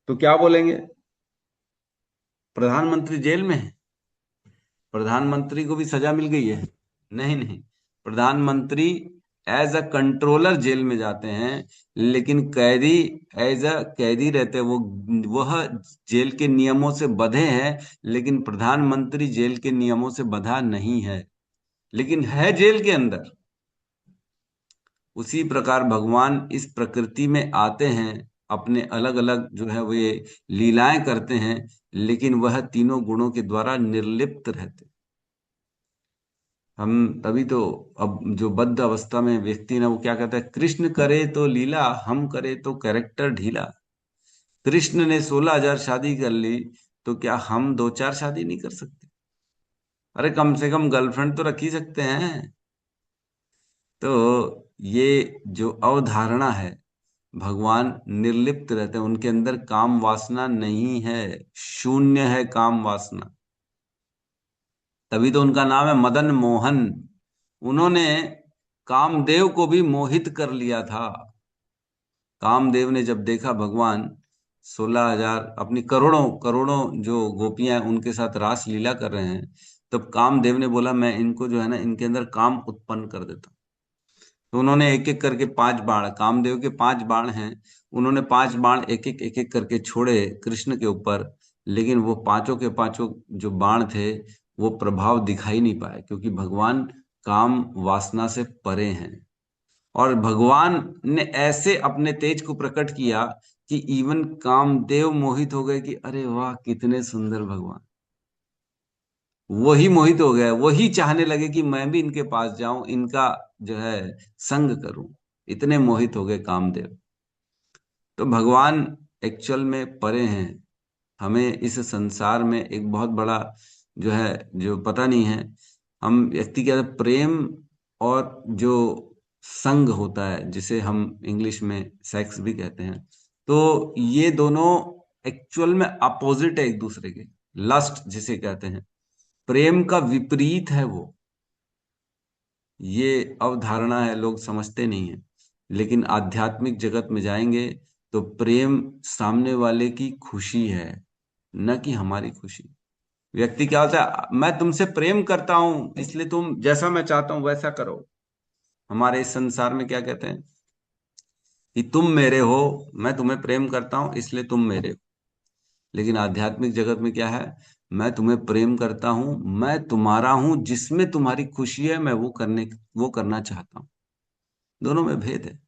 तो क्या बोलेंगे, प्रधानमंत्री जेल में है, प्रधानमंत्री को भी सजा मिल गई है। नहीं नहीं, प्रधानमंत्री एज अ कंट्रोलर जेल में जाते हैं, लेकिन कैदी एज अ कैदी रहते हैं। वो वह जेल के नियमों से बंधे हैं, लेकिन प्रधानमंत्री जेल के नियमों से बंधा नहीं है, लेकिन है जेल के अंदर। उसी प्रकार भगवान इस प्रकृति में आते हैं, अपने अलग अलग जो है वो ये लीलाएं करते हैं, लेकिन वह तीनों गुणों के द्वारा निर्लिप्त रहते। हम तभी तो, अब जो बद्ध अवस्था में व्यक्ति ना, वो क्या कहता है, कृष्ण करे तो लीला, हम करे तो कैरेक्टर ढीला। कृष्ण ने 16,000 शादी कर ली, तो क्या हम 2-4 शादी नहीं कर सकते? अरे कम से कम गर्लफ्रेंड तो रख ही सकते हैं। तो ये जो अवधारणा है, भगवान निर्लिप्त रहते हैं, उनके अंदर काम वासना नहीं है, शून्य है काम वासना। तभी तो उनका नाम है मदन मोहन। उन्होंने कामदेव को भी मोहित कर लिया था। कामदेव ने जब देखा भगवान 16,000 अपनी करोड़ों करोड़ों जो गोपियां हैं उनके साथ रास लीला कर रहे हैं, तब कामदेव ने बोला मैं इनको जो है ना, इनके अंदर काम उत्पन्न कर देता हूं। तो उन्होंने एक एक करके 5 बाण, कामदेव के 5 बाण हैं, उन्होंने 5 बाण एक एक करके छोड़े कृष्ण के ऊपर। लेकिन वो पांचों के पांचों जो बाण थे, वो प्रभाव दिखाई नहीं पाए, क्योंकि भगवान काम वासना से परे हैं। और भगवान ने ऐसे अपने तेज को प्रकट किया कि इवन कामदेव मोहित हो गए कि अरे वाह कितने सुंदर भगवान। वही मोहित हो गए, वही चाहने लगे कि मैं भी इनके पास जाऊं, इनका जो है संग करूं। इतने मोहित हो गए कामदेव। तो भगवान एक्चुअल में परे हैं। हमें इस संसार में एक बहुत बड़ा जो है, जो पता नहीं है, हम व्यक्ति के अंदर प्रेम और जो संग होता है, जिसे हम इंग्लिश में सेक्स भी कहते हैं, तो ये दोनों एक्चुअल में अपोजिट है एक दूसरे के। लस्ट जिसे कहते हैं, प्रेम का विपरीत है वो। ये अवधारणा है, लोग समझते नहीं है। लेकिन आध्यात्मिक जगत में जाएंगे तो प्रेम सामने वाले की खुशी है, न कि हमारी खुशी। व्यक्ति क्या होता है, मैं तुमसे प्रेम करता हूं इसलिए तुम जैसा मैं चाहता हूं वैसा करो। हमारे इस संसार में क्या कहते हैं कि तुम मेरे हो, मैं तुम्हें प्रेम करता हूं इसलिए तुम मेरे हो। लेकिन आध्यात्मिक जगत में क्या है, मैं तुम्हें प्रेम करता हूं, मैं तुम्हारा हूं, जिसमें तुम्हारी खुशी है मैं वो करना चाहता हूं। दोनों में भेद है।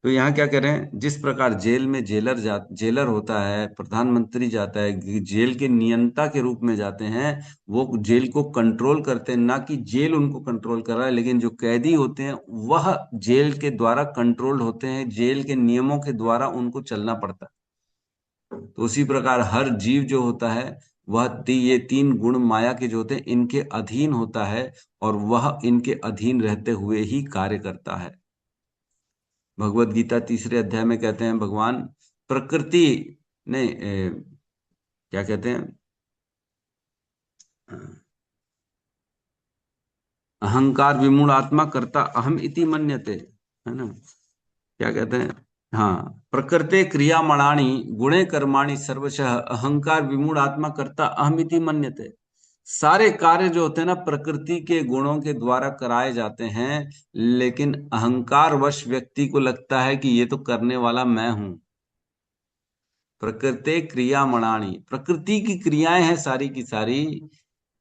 तो यहाँ क्या कह रहे हैं, जिस प्रकार जेल में जेलर होता है, प्रधानमंत्री जाता है, जेल के नियंता के रूप में जाते हैं, वो जेल को कंट्रोल करते हैं, ना कि जेल उनको कंट्रोल कर रहा है। लेकिन जो कैदी होते हैं वह जेल के द्वारा कंट्रोल होते हैं, जेल के नियमों के द्वारा उनको चलना पड़ता है। तो उसी प्रकार हर जीव जो होता है वह ये 3 गुण माया के जो होते हैं इनके अधीन होता है, और वह इनके अधीन रहते हुए ही कार्य करता है। भगवत गीता 3 अध्याय में कहते हैं भगवान, प्रकृति ने क्या कहते हैं, अहंकार विमूढ़ आत्मा कर्ता अहम इति मन्यते, है ना? क्या कहते हैं, हाँ, प्रकृते क्रियामणानि गुणे कर्माणि सर्वशः अहंकार विमूढ़ आत्मा कर्ता अहम इति मन्यते। सारे कार्य जो होते हैं ना, प्रकृति के गुणों के द्वारा कराए जाते हैं, लेकिन अहंकार वश व्यक्ति को लगता है कि ये तो करने वाला मैं हूं। प्रकृते क्रियामणानि, प्रकृति की क्रियाएं हैं सारी की सारी।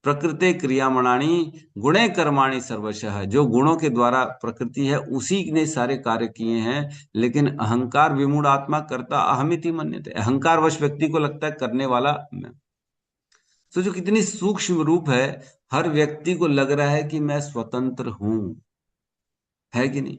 प्रकृते क्रियामणानि गुणे कर्माणि सर्वशः, जो गुणों के द्वारा प्रकृति है उसी ने सारे कार्य किए हैं। लेकिन अहंकार विमूढ़ आत्मा कर्ता अहमिति मन्यते, अहंकार वश व्यक्ति को लगता है करने वाला मैं। सोचो कितनी सूक्ष्म रूप है। हर व्यक्ति को लग रहा है कि मैं स्वतंत्र हूं, है कि नहीं?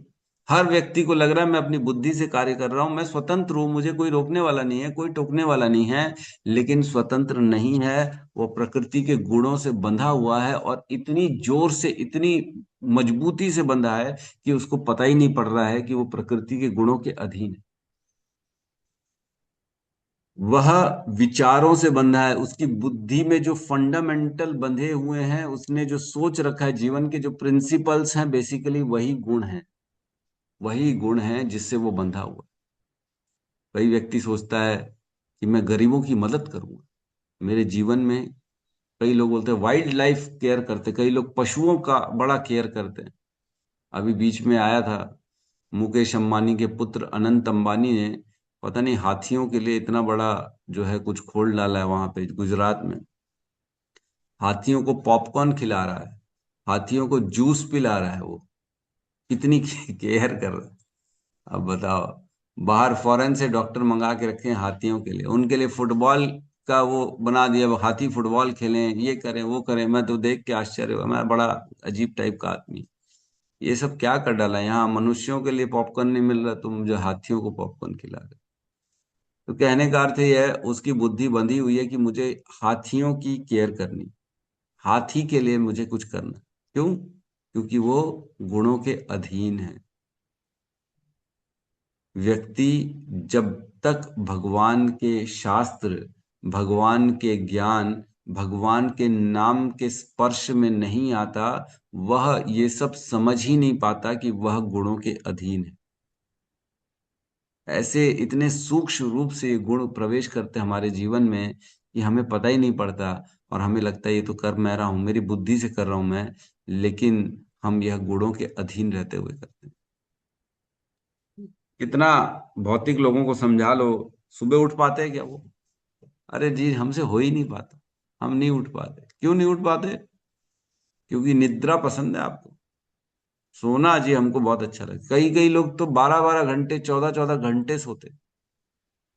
हर व्यक्ति को लग रहा है मैं अपनी बुद्धि से कार्य कर रहा हूं, मैं स्वतंत्र हूं, मुझे कोई रोकने वाला नहीं है, कोई टोकने वाला नहीं है। लेकिन स्वतंत्र नहीं है, वो प्रकृति के गुणों से बंधा हुआ है, और इतनी जोर से, इतनी मजबूती से बंधा है कि उसको पता ही नहीं पड़ रहा है कि वो प्रकृति के गुणों के अधीन है। वह विचारों से बंधा है, उसकी बुद्धि में जो फंडामेंटल बंधे हुए हैं, उसने जो सोच रखा है, जीवन के जो प्रिंसिपल्स हैं, बेसिकली वही गुण है, वही गुण है जिससे वो बंधा हुआ। कई व्यक्ति सोचता है कि मैं गरीबों की मदद करूंगा मेरे जीवन में। कई लोग बोलते हैं वाइल्ड लाइफ केयर करते, कई लोग पशुओं का बड़ा केयर करते हैं। अभी बीच में आया था, मुकेश अंबानी के पुत्र अनंत अंबानी ने पता नहीं हाथियों के लिए इतना बड़ा जो है कुछ खोल डाला है वहां पे गुजरात में। हाथियों को पॉपकॉर्न खिला रहा है, हाथियों को जूस पिला रहा है, वो कितनी केयर कर रहा है। अब बताओ, बाहर फॉरेन से डॉक्टर मंगा के रखे हैं हाथियों के लिए, उनके लिए फुटबॉल का वो बना दिया, वो हाथी फुटबॉल खेलें, ये करें वो करें। मैं तो देख के आश्चर्य हुआ, मैं बड़ा अजीब टाइप का आदमी, ये सब क्या कर डाला है? यहाँ मनुष्यों के लिए पॉपकॉर्न नहीं मिल रहा, तुम जो हाथियों को पॉपकॉर्न खिला रहे। तो कहने का अर्थ यह है, उसकी बुद्धि बंधी हुई है कि मुझे हाथियों की केयर करनी, हाथी के लिए मुझे कुछ करना। क्यों? क्योंकि वो गुणों के अधीन है। व्यक्ति जब तक भगवान के शास्त्र, भगवान के ज्ञान, भगवान के नाम के स्पर्श में नहीं आता, वह ये सब समझ ही नहीं पाता कि वह गुणों के अधीन है। ऐसे इतने सूक्ष्म रूप से ये गुण प्रवेश करते हमारे जीवन में कि हमें पता ही नहीं पड़ता, और हमें लगता है ये तो कर मैं रहा हूं, मेरी बुद्धि से कर रहा हूं मैं, लेकिन हम यह गुणों के अधीन रहते हुए करते हैं। कितना भौतिक लोगों को समझा लो, सुबह उठ पाते हैं क्या वो? अरे जी, हमसे हो ही नहीं पाता, हम नहीं उठ पाते। क्यों नहीं उठ पाते? क्योंकि निद्रा पसंद है आपको, सोना जी हमको बहुत अच्छा लगता। कई कई लोग तो 12 12 घंटे, 14 14 घंटे सोते।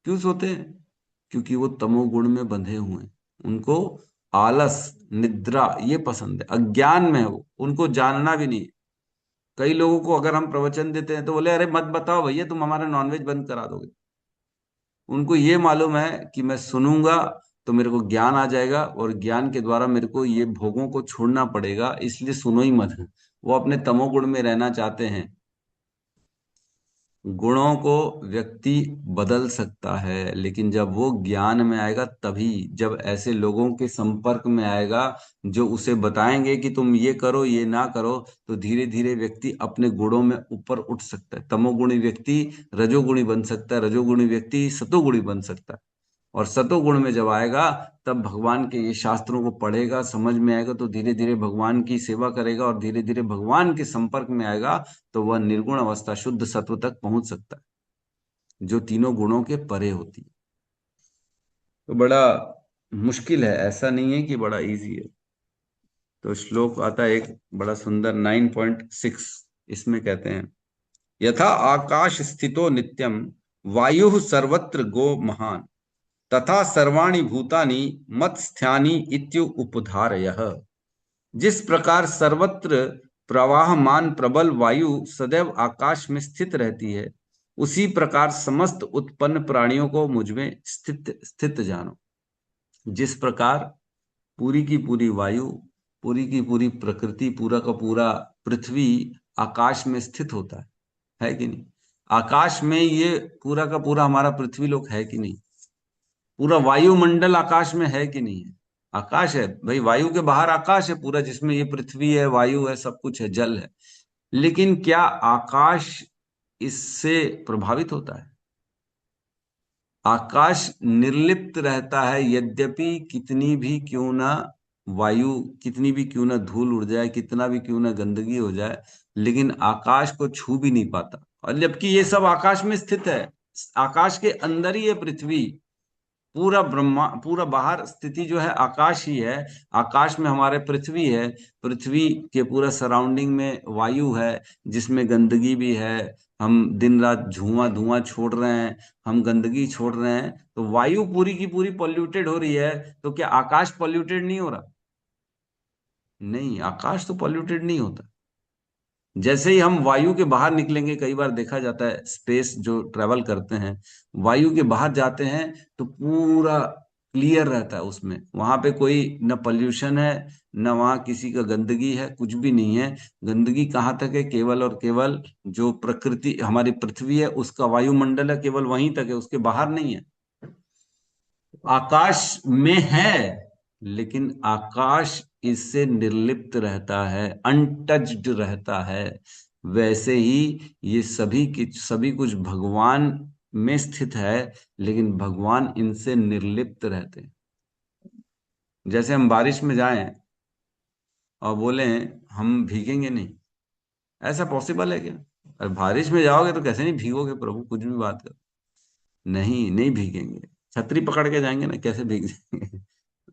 क्यों सोते हैं? क्योंकि वो तमोगुण में बंधे हुए हैं। उनको आलस, निद्रा ये पसंद है, अज्ञान में है वो, उनको जानना भी नहीं है। कई लोगों को अगर हम प्रवचन देते हैं तो बोले, अरे मत बताओ भैया, तुम हमारा नॉनवेज बंद करा दोगे। उनको ये मालूम है कि मैं सुनूंगा तो मेरे को ज्ञान आ जाएगा, और ज्ञान के द्वारा मेरे को ये भोगों को छोड़ना पड़ेगा, इसलिए सुनो ही मत। वो अपने तमोगुण में रहना चाहते हैं। गुणों को व्यक्ति बदल सकता है, लेकिन जब वो ज्ञान में आएगा तभी, जब ऐसे लोगों के संपर्क में आएगा जो उसे बताएंगे कि तुम ये करो ये ना करो, तो धीरे धीरे व्यक्ति अपने गुणों में ऊपर उठ सकता है। तमोगुणी व्यक्ति रजोगुणी बन सकता है, रजोगुणी व्यक्ति सतोगुणी बन सकता है। और सतोगुण में जब आएगा, तब भगवान के ये शास्त्रों को पढ़ेगा, समझ में आएगा, तो धीरे धीरे भगवान की सेवा करेगा, और धीरे धीरे भगवान के संपर्क में आएगा, तो वह निर्गुण अवस्था, शुद्ध सत्व तक पहुंच सकता है, जो तीनों गुणों के परे होती है। तो बड़ा मुश्किल है, ऐसा नहीं है कि बड़ा इजी है। तो श्लोक आता है एक बड़ा सुंदर 9.6, इसमें कहते हैं, यथा आकाश स्थितो नित्यम वायु सर्वत्र गो महान तथा सर्वाणि भूतानि मत्स्थानि इत्यु उपधारयः। जिस प्रकार सर्वत्र प्रवाहमान प्रबल वायु सदैव आकाश में स्थित रहती है, उसी प्रकार समस्त उत्पन्न प्राणियों को मुझ में स्थित स्थित जानो। जिस प्रकार पूरी की पूरी वायु, पूरी की पूरी प्रकृति, पूरा का पूरा पृथ्वी आकाश में स्थित होता है कि नहीं? आकाश में ये पूरा का पूरा हमारा पृथ्वी लोक है कि नहीं? पूरा वायुमंडल आकाश में है कि नहीं है? आकाश है भाई, वायु के बाहर आकाश है पूरा, जिसमें ये पृथ्वी है, वायु है, सब कुछ है, जल है। लेकिन क्या आकाश इससे प्रभावित होता है? आकाश निर्लिप्त रहता है, यद्यपि कितनी भी क्यों ना वायु, कितनी भी क्यों ना धूल उड़ जाए, कितना भी क्यों ना गंदगी हो जाए, लेकिन आकाश को छू भी नहीं पाता। और जबकि ये सब आकाश में स्थित है, आकाश के अंदर ही है पृथ्वी, पूरा ब्रह्मा, पूरा बाहर स्थिति जो है आकाश ही है। आकाश में हमारे पृथ्वी है, पृथ्वी के पूरा सराउंडिंग में वायु है, जिसमें गंदगी भी है। हम दिन रात धुआं धुआं छोड़ रहे हैं, हम गंदगी छोड़ रहे हैं, तो वायु पूरी की पूरी पॉल्यूटेड हो रही है। तो क्या आकाश पॉल्यूटेड नहीं हो रहा? नहीं, आकाश तो पॉल्यूटेड नहीं होता। जैसे ही हम वायु के बाहर निकलेंगे, कई बार देखा जाता है स्पेस जो ट्रेवल करते हैं, वायु के बाहर जाते हैं तो पूरा क्लियर रहता है, उसमें वहां पे कोई न पोल्यूशन है, न वहां किसी का गंदगी है, कुछ भी नहीं है। गंदगी कहाँ तक है? केवल और केवल जो प्रकृति हमारी पृथ्वी है उसका वायुमंडल है, केवल वहीं तक है, उसके बाहर नहीं है। आकाश में है, लेकिन आकाश इससे निर्लिप्त रहता है, अनटच्ड रहता है। वैसे ही ये सभी की सभी कुछ भगवान में स्थित है, लेकिन भगवान इनसे निर्लिप्त रहते हैं। जैसे हम बारिश में जाएं और बोले हम भीगेंगे नहीं, ऐसा पॉसिबल है क्या? अरे बारिश में जाओगे तो कैसे नहीं भीगोगे प्रभु, कुछ भी बात कर। नहीं, नहीं भीगेंगे, छतरी पकड़ के जाएंगे ना, कैसे भीग जाएंगे?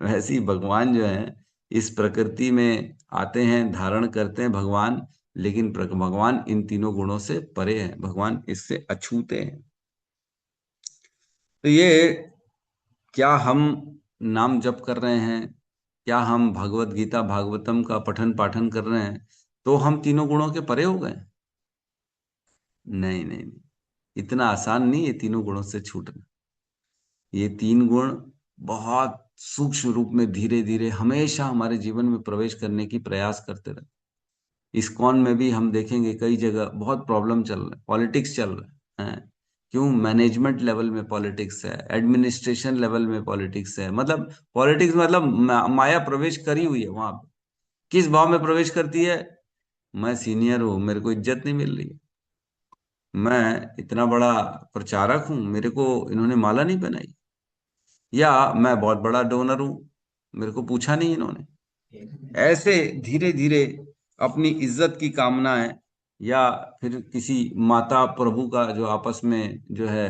वैसे ही भगवान जो है इस प्रकृति में आते हैं, धारण करते हैं भगवान, लेकिन भगवान इन तीनों गुणों से परे हैं, भगवान इससे अछूते हैं। तो ये, क्या हम नाम जप कर रहे हैं, क्या हम भगवत गीता भागवतम का पठन पाठन कर रहे हैं, तो हम तीनों गुणों के परे हो गए? नहीं नहीं नहीं, इतना आसान नहीं है तीनों गुणों से छूटना। ये तीन गुण बहुत सूक्ष्म रूप में धीरे धीरे हमेशा हमारे जीवन में प्रवेश करने की प्रयास करते रहते। इस्कॉन में भी हम देखेंगे कई जगह बहुत प्रॉब्लम चल रहा है, पॉलिटिक्स चल रहा है। क्यों? मैनेजमेंट लेवल में पॉलिटिक्स है, एडमिनिस्ट्रेशन लेवल में पॉलिटिक्स है। मतलब पॉलिटिक्स मतलब माया प्रवेश करी हुई है वहां पे। किस भाव में प्रवेश करती है? मैं सीनियर हूं, मेरे को इज्जत नहीं मिल रही, मैं इतना बड़ा प्रचारक हूं, मेरे को इन्होंने माला नहीं पहनाई, या मैं बहुत बड़ा डोनर हूं, मेरे को पूछा नहीं इन्होंने। ऐसे धीरे धीरे अपनी इज्जत की कामनाएं, या फिर किसी माता प्रभु का जो आपस में जो है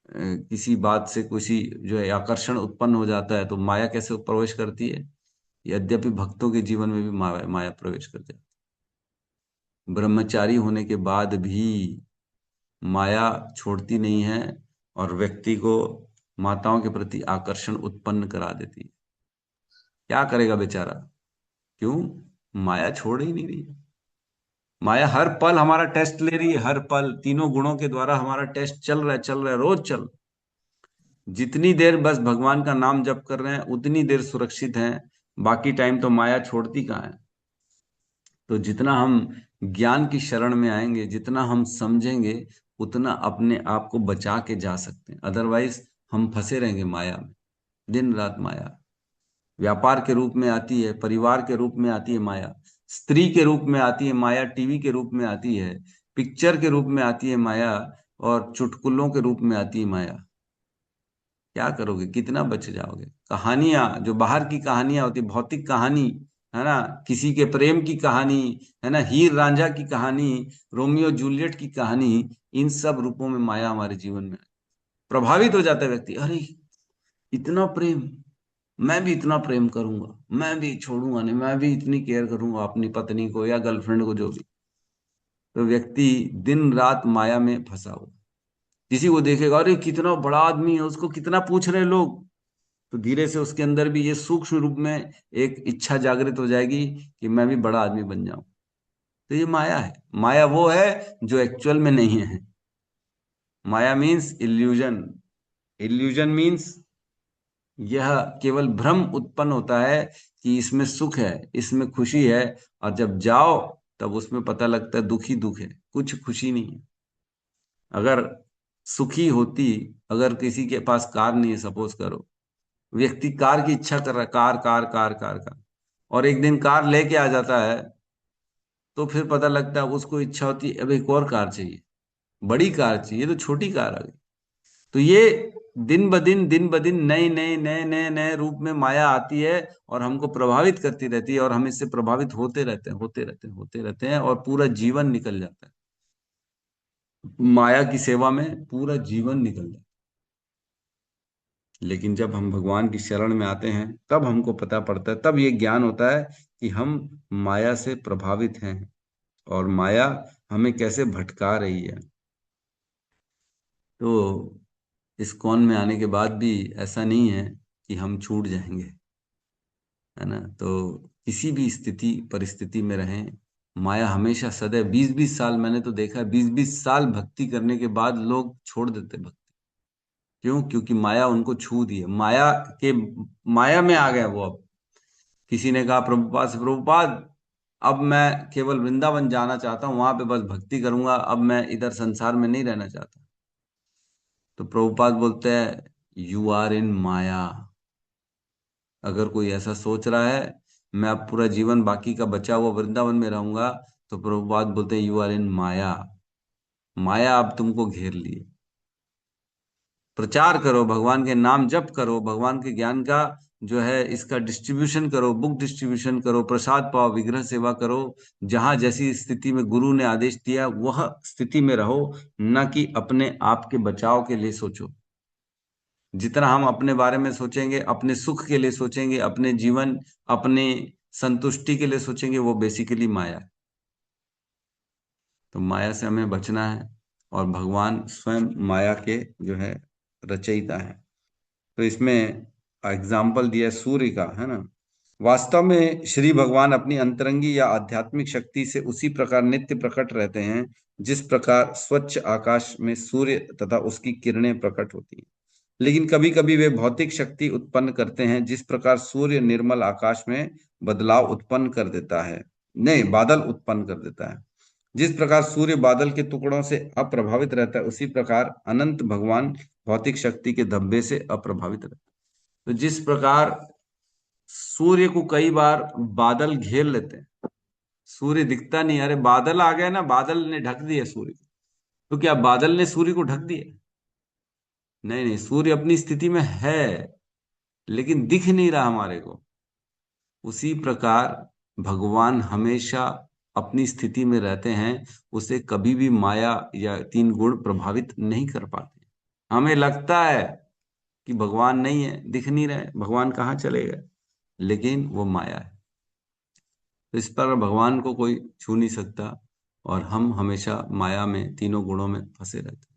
किसी बात से किसी जो है आकर्षण उत्पन्न हो जाता है, तो माया कैसे प्रवेश करती है? यद्यपि भक्तों के जीवन में भी माया प्रवेश कर जाती है। ब्रह्मचारी होने के बाद भी माया छोड़ती नहीं है और व्यक्ति को माताओं के प्रति आकर्षण उत्पन्न करा देती है। क्या करेगा बेचारा? क्यों? माया छोड़ ही नहीं रही। माया हर पल हमारा टेस्ट ले रही है, हर पल तीनों गुणों के द्वारा हमारा टेस्ट चल रहा है, चल रहा है, रोज चल। जितनी देर बस भगवान का नाम जप कर रहे हैं उतनी देर सुरक्षित हैं, बाकी टाइम तो माया छोड़ती कहाँ है। तो जितना हम ज्ञान की शरण में आएंगे, जितना हम समझेंगे, उतना अपने आप को बचा के जा सकते हैं। अदरवाइज हम फंसे रहेंगे माया में, दिन रात माया। व्यापार के रूप में आती है, परिवार के रूप में आती है माया, स्त्री के रूप में आती है माया, टीवी के रूप में आती है, पिक्चर के रूप में आती है माया, और चुटकुलों के रूप में आती है माया। क्या करोगे? कितना बच जाओगे? कहानियां जो बाहर की कहानियां होती, भौतिक कहानी है ना, किसी के प्रेम की कहानी है ना, हीर रांझा की कहानी, रोमियो जूलियट की कहानी, इन सब रूपों में माया हमारे जीवन में प्रभावित हो जाता है व्यक्ति। अरे इतना प्रेम, मैं भी इतना प्रेम करूंगा, मैं भी छोड़ूंगा नहीं, मैं भी इतनी केयर करूंगा अपनी पत्नी को या गर्लफ्रेंड को, जो भी। तो व्यक्ति दिन रात माया में फंसा हुआ। किसी को देखेगा, अरे कितना बड़ा आदमी है, उसको कितना पूछ रहे हैं लोग, तो धीरे से उसके अंदर भी ये सूक्ष्म रूप में एक इच्छा जागृत हो जाएगी कि मैं भी बड़ा आदमी बन जाऊं। तो ये माया है। माया वो है जो एक्चुअल में नहीं है। माया मीन्स इल्यूजन। इल्यूजन मीन्स यह केवल भ्रम उत्पन्न होता है कि इसमें सुख है, इसमें खुशी है, और जब जाओ तब उसमें पता लगता है दुख ही दुख है, कुछ खुशी नहीं है। अगर सुखी होती, अगर किसी के पास कार नहीं है, सपोज करो, व्यक्ति कार की इच्छा कर रहा है, car car car car car, और एक दिन कार लेके आ जाता है, तो फिर पता लगता है उसको इच्छा होती है अब एक और कार चाहिए, बड़ी कार चाहिए, तो छोटी कार आ गई। तो ये दिन ब दिन नए नए नए नए नए रूप में माया आती है और हमको प्रभावित करती रहती है, और हम इससे प्रभावित होते रहते हैं, होते रहते हैं, होते रहते हैं, और पूरा जीवन निकल जाता है माया की सेवा में, पूरा जीवन निकल जाता है। लेकिन जब हम भगवान की शरण में आते हैं तब हमको पता पड़ता है, तब ये ज्ञान होता है कि हम माया से प्रभावित हैं और माया हमें कैसे भटका रही है। तो इस्कॉन में आने के बाद भी ऐसा नहीं है कि हम छूट जाएंगे, है ना। तो किसी भी स्थिति परिस्थिति में रहें, माया हमेशा सदैव 20-20 साल, मैंने तो देखा है 20-20 साल भक्ति करने के बाद लोग छोड़ देते भक्ति। क्यों? क्योंकि माया उनको छू दी है, माया के माया में आ गया वो। अब किसी ने कहा प्रभुपाद से, प्रभुपाद अब मैं केवल वृंदावन जाना चाहता हूँ, वहां पे बस भक्ति करूंगा, अब मैं इधर संसार में नहीं रहना चाहता। तो प्रभुपाद बोलते हैं यू आर इन माया। अगर कोई ऐसा सोच रहा है मैं अब पूरा जीवन बाकी का बचा हुआ वृंदावन में रहूंगा, तो प्रभुपाद बोलते हैं यू आर इन माया। माया अब तुमको घेर लिए। प्रचार करो, भगवान के नाम जप करो, भगवान के ज्ञान का जो है इसका डिस्ट्रीब्यूशन करो, बुक डिस्ट्रीब्यूशन करो, प्रसाद पाओ, विग्रह सेवा करो। जहां जैसी स्थिति में गुरु ने आदेश दिया वह स्थिति में रहो, न कि अपने आप के बचाव के लिए सोचो। जितना हम अपने बारे में सोचेंगे, अपने सुख के लिए सोचेंगे, अपने जीवन अपने संतुष्टि के लिए सोचेंगे, वो बेसिकली माया है। तो माया से हमें बचना है, और भगवान स्वयं माया के जो है रचयिता है। तो इसमें एग्जाम्पल दिया सूर्य का, है ना। वास्तव में श्री भगवान अपनी अंतरंगी या आध्यात्मिक शक्ति से उसी प्रकार नित्य प्रकट रहते हैं जिस प्रकार स्वच्छ आकाश में सूर्य तथा उसकी किरणें प्रकट होती हैं। लेकिन कभी कभी वे भौतिक शक्ति उत्पन्न करते हैं, जिस प्रकार सूर्य निर्मल आकाश में बदलाव उत्पन्न कर देता है, नहीं, बादल उत्पन्न कर देता है। जिस प्रकार सूर्य बादल के टुकड़ों से अप्रभावित रहता है, उसी प्रकार अनंत भगवान भौतिक शक्ति के धब्बे से अप्रभावित रहता है। तो जिस प्रकार सूर्य को कई बार बादल घेर लेते हैं, सूर्य दिखता नहीं, अरे बादल आ गया ना, बादल ने ढक दिया सूर्य को, तो क्या बादल ने सूर्य को ढक दिया? नहीं नहीं, सूर्य अपनी स्थिति में है, लेकिन दिख नहीं रहा हमारे को। उसी प्रकार भगवान हमेशा अपनी स्थिति में रहते हैं, उसे कभी भी माया या तीन गुण प्रभावित नहीं कर पाते। हमें लगता है कि भगवान नहीं है, दिख नहीं रहे, भगवान कहाँ चले गए, लेकिन वो माया है। तो इस पर भगवान को कोई छू नहीं सकता, और हम हमेशा माया में, तीनों गुणों में फंसे रहते हैं।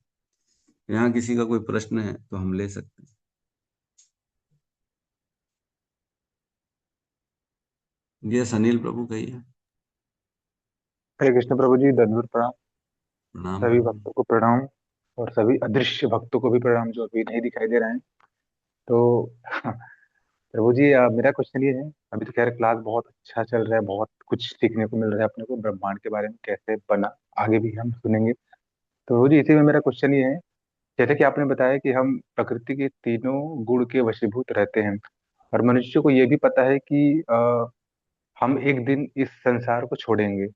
यहाँ किसी का कोई प्रश्न है तो हम ले सकते हैं। ये अनिल प्रभु कही है। हरे कृष्ण प्रभु जी, दंडवत प्रणाम। प्रणाम सभी प्रणाम। भक्तों को प्रणाम, और सभी अदृश्य भक्तों को भी प्रणाम जो अभी नहीं दिखाई दे रहे हैं। तो प्रभु जी, मेरा क्वेश्चन ये है, अभी तो खैर क्लास बहुत अच्छा चल रहा है, बहुत कुछ सीखने को मिल रहा है अपने को ब्रह्मांड के बारे में कैसे बना, आगे भी हम सुनेंगे। तो प्रभु जी, इसी में मेरा क्वेश्चन ये है, जैसे कि आपने बताया कि हम प्रकृति के तीनों गुण के वशीभूत रहते हैं, और मनुष्य को ये भी पता है कि हम एक दिन इस संसार को छोड़ेंगे।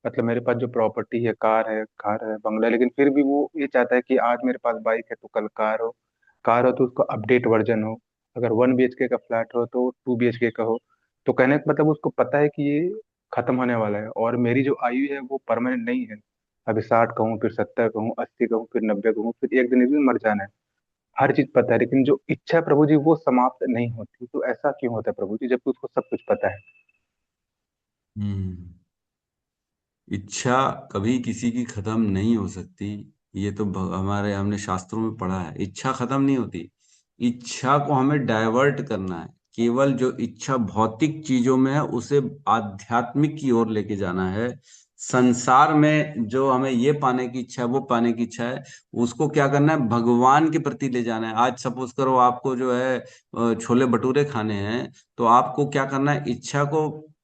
मतलब मेरे पास जो प्रॉपर्टी है, कार है, घर है, बंगला है, लेकिन फिर भी वो ये चाहता है कि आज मेरे पास बाइक है तो कल कार हो, कार हो तो उसको अपडेट वर्जन हो, अगर 1 BHK का फ्लैट हो तो 2 BHK का हो। तो कहने का मतलब उसको पता है कि ये खत्म होने वाला है, और मेरी जो आयु है वो परमानेंट नहीं है। अभी 60 कहूँ, फिर 70 कहूँ, 80 कहूँ, फिर 90 कहूँ, फिर एक दिन भी मर जाना है। हर चीज पता है, लेकिन जो इच्छा है प्रभु जी वो समाप्त नहीं होती। तो ऐसा क्यों होता है प्रभु जी, जबकि उसको सब कुछ पता है? हम्म। इच्छा कभी किसी की खत्म नहीं हो सकती। ये तो हमारे, हमने शास्त्रों में पढ़ा है, इच्छा खत्म नहीं होती। इच्छा को हमें डाइवर्ट करना है। केवल जो इच्छा भौतिक चीजों में है, उसे आध्यात्मिक की ओर लेके जाना है। संसार में जो हमें ये पाने की इच्छा है, वो पाने की इच्छा है, उसको क्या करना है, भगवान के प्रति ले जाना है। आज सपोज करो आपको जो है छोले भटूरे खाने हैं, तो आपको क्या करना है, इच्छा को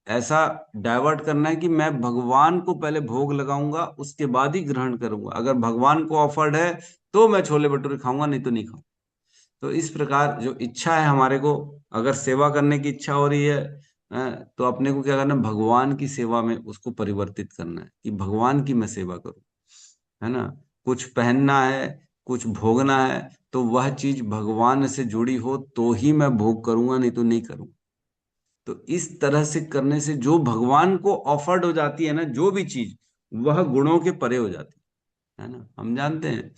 ऐसा डाइवर्ट करना है कि मैं भगवान को पहले भोग लगाऊंगा, उसके बाद ही ग्रहण करूंगा। अगर भगवान को ऑफर्ड है तो मैं छोले भटूरे खाऊंगा, नहीं तो नहीं खाऊंगा। तो इस प्रकार जो इच्छा है हमारे को, अगर सेवा करने की इच्छा हो रही है, तो अपने को क्या करना है, भगवान की सेवा में उसको परिवर्तित करना है कि भगवान की मैं सेवा करूं, है ना। कुछ पहनना है, कुछ भोगना है, तो वह चीज भगवान से जुड़ी हो तो ही मैं भोग करूंगा, नहीं तो नहीं करूंगा। तो इस तरह से करने से जो भगवान को ऑफर्ड हो जाती है ना, जो भी चीज, वह गुणों के परे हो जाती है ना। हम जानते हैं,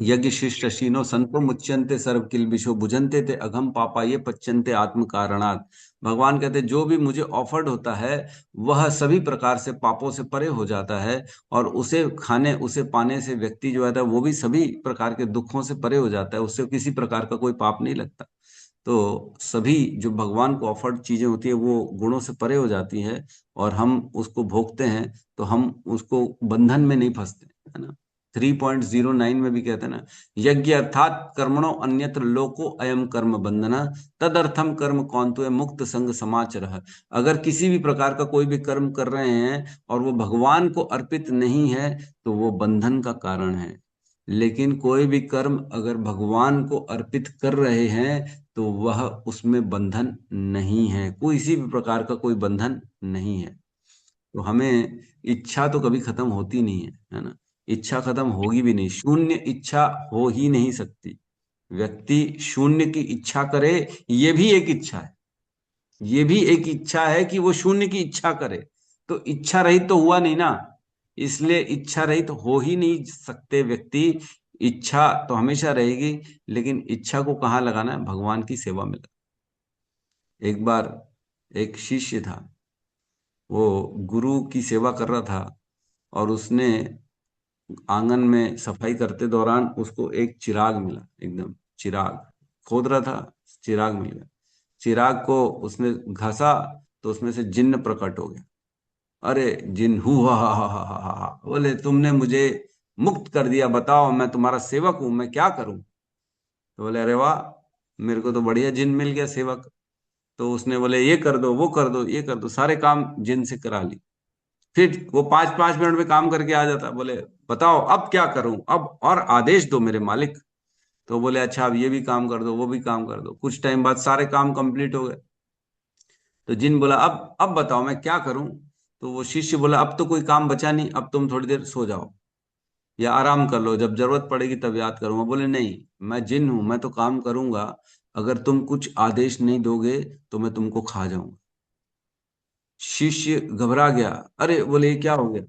यज्ञ शिष्ट शीनो संतो मुच्यंते सर्व किल्बिषो भुजन्ते ते अघम पापा ये पच्यन्ते आत्म कारणात्। भगवान कहते हैं, जो भी मुझे ऑफर्ड होता है, वह सभी प्रकार से पापों से परे हो जाता है, और उसे खाने, उसे पाने से व्यक्ति जो है वो भी सभी प्रकार के दुखों से परे हो जाता है, उससे किसी प्रकार का कोई पाप नहीं लगता। तो सभी जो भगवान को ऑफर्ड चीजें होती है, वो गुणों से परे हो जाती है, और हम उसको भोगते हैं, तो हम उसको बंधन में नहीं फंसते, है ना। 3.09 में भी कहते हैं ना, यज्ञ अर्थात कर्मणो अन्यत्र लोको अयम कर्म बंधना, तदर्थम कर्म कौंतु मुक्त संग समाचर। अगर किसी भी प्रकार का कोई भी कर्म कर रहे हैं और वो भगवान को अर्पित नहीं है, तो वो बंधन का कारण है। लेकिन कोई भी कर्म अगर भगवान को अर्पित कर रहे हैं, तो वह, उसमें बंधन नहीं है, कोई किसी भी प्रकार का कोई बंधन नहीं है। तो हमें इच्छा तो कभी खत्म होती नहीं है ना। इच्छा खत्म होगी भी नहीं, शून्य इच्छा हो ही नहीं सकती। व्यक्ति शून्य की इच्छा करे, ये भी एक इच्छा है। ये भी एक इच्छा है कि वो शून्य की इच्छा करे, तो इच्छा रहित तो हुआ नहीं ना। इसलिए इच्छा रहित हो ही नहीं सकते व्यक्ति। इच्छा तो हमेशा रहेगी, लेकिन इच्छा को कहाँ लगाना है, भगवान की सेवा में एक बार एक शिष्य था, वो गुरु की सेवा कर रहा था, और उसने आंगन में सफाई करते दौरान उसको एक चिराग मिला, एकदम चिराग खोद रहा था, चिराग मिल गया। चिराग को उसने घसा, तो उसमें से जिन्न प्रकट हो गया। अरे जिन हुआ, हा हा हा हा हा, बोले तुमने मुझे मुक्त कर दिया, बताओ मैं तुम्हारा सेवक हूं, मैं क्या करूं। तो बोले अरे वाह, मेरे को तो बढ़िया जिन मिल गया सेवक। तो उसने बोले ये कर दो, वो कर दो, ये कर दो, सारे काम जिन से करा ली। फिर वो 5-5 मिनट में काम करके आ जाता। बोले बताओ अब क्या करूं, अब और आदेश दो मेरे मालिक। तो बोले अच्छा अब ये भी काम कर दो, वो भी काम कर दो। कुछ टाइम बाद सारे काम कंप्लीट हो गए। तो जिन बोला अब बताओ मैं क्या करूं। तो वो शिष्य बोला अब तो कोई काम बचा नहीं, अब तुम थोड़ी देर सो जाओ या आराम कर लो, जब जरूरत पड़ेगी तब याद करूंगा। बोले नहीं, मैं जिन हूं, मैं तो काम करूंगा। अगर तुम कुछ आदेश नहीं दोगे तो मैं तुमको खा जाऊंगा। शिष्य घबरा गया। अरे बोले ये क्या हो गया,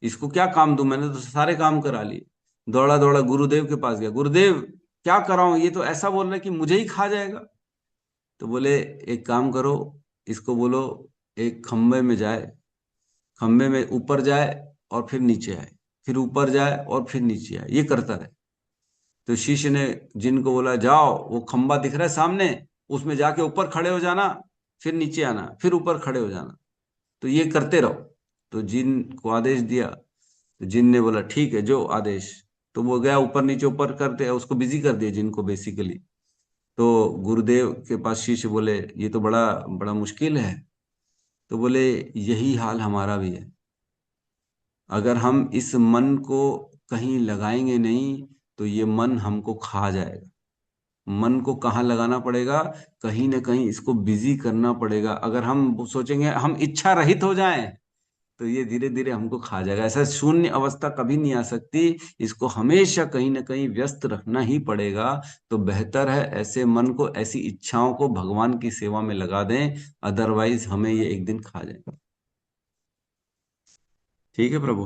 इसको क्या काम दूं, मैंने तो सारे काम करा लिए। दौड़ा दौड़ा गुरुदेव के पास गया। गुरुदेव क्या कराऊं, ये तो ऐसा बोल रहा है कि मुझे ही खा जाएगा। तो बोले एक काम करो, इसको बोलो एक खंबे में जाए, खंबे में ऊपर जाए और फिर नीचे आए, फिर ऊपर जाए और फिर नीचे आए, ये करता रहे। तो शिष्य ने जिनको बोला जाओ, वो खंबा दिख रहा है सामने, उसमें जाके ऊपर खड़े हो जाना, फिर नीचे आना, फिर ऊपर खड़े हो जाना, तो ये करते रहो। तो जिन को आदेश दिया। तो जिन ने बोला ठीक है जो आदेश। तो वो गया ऊपर नीचे, ऊपर करते उसको बिजी कर दिया जिनको बेसिकली। तो गुरुदेव के पास शिष्य बोले ये तो बड़ा बड़ा मुश्किल है। तो बोले यही हाल हमारा भी है। अगर हम इस मन को कहीं लगाएंगे नहीं तो ये मन हमको खा जाएगा। मन को कहाँ लगाना पड़ेगा, कहीं ना कहीं इसको बिजी करना पड़ेगा। अगर हम सोचेंगे हम इच्छा रहित हो जाएं तो ये धीरे धीरे हमको खा जाएगा। ऐसा शून्य अवस्था कभी नहीं आ सकती, इसको हमेशा कहीं ना कहीं व्यस्त रखना ही पड़ेगा। तो बेहतर है ऐसे मन को, ऐसी इच्छाओं को भगवान की सेवा में लगा दें, अदरवाइज हमें ये एक दिन खा जाएगा। ठीक है प्रभु।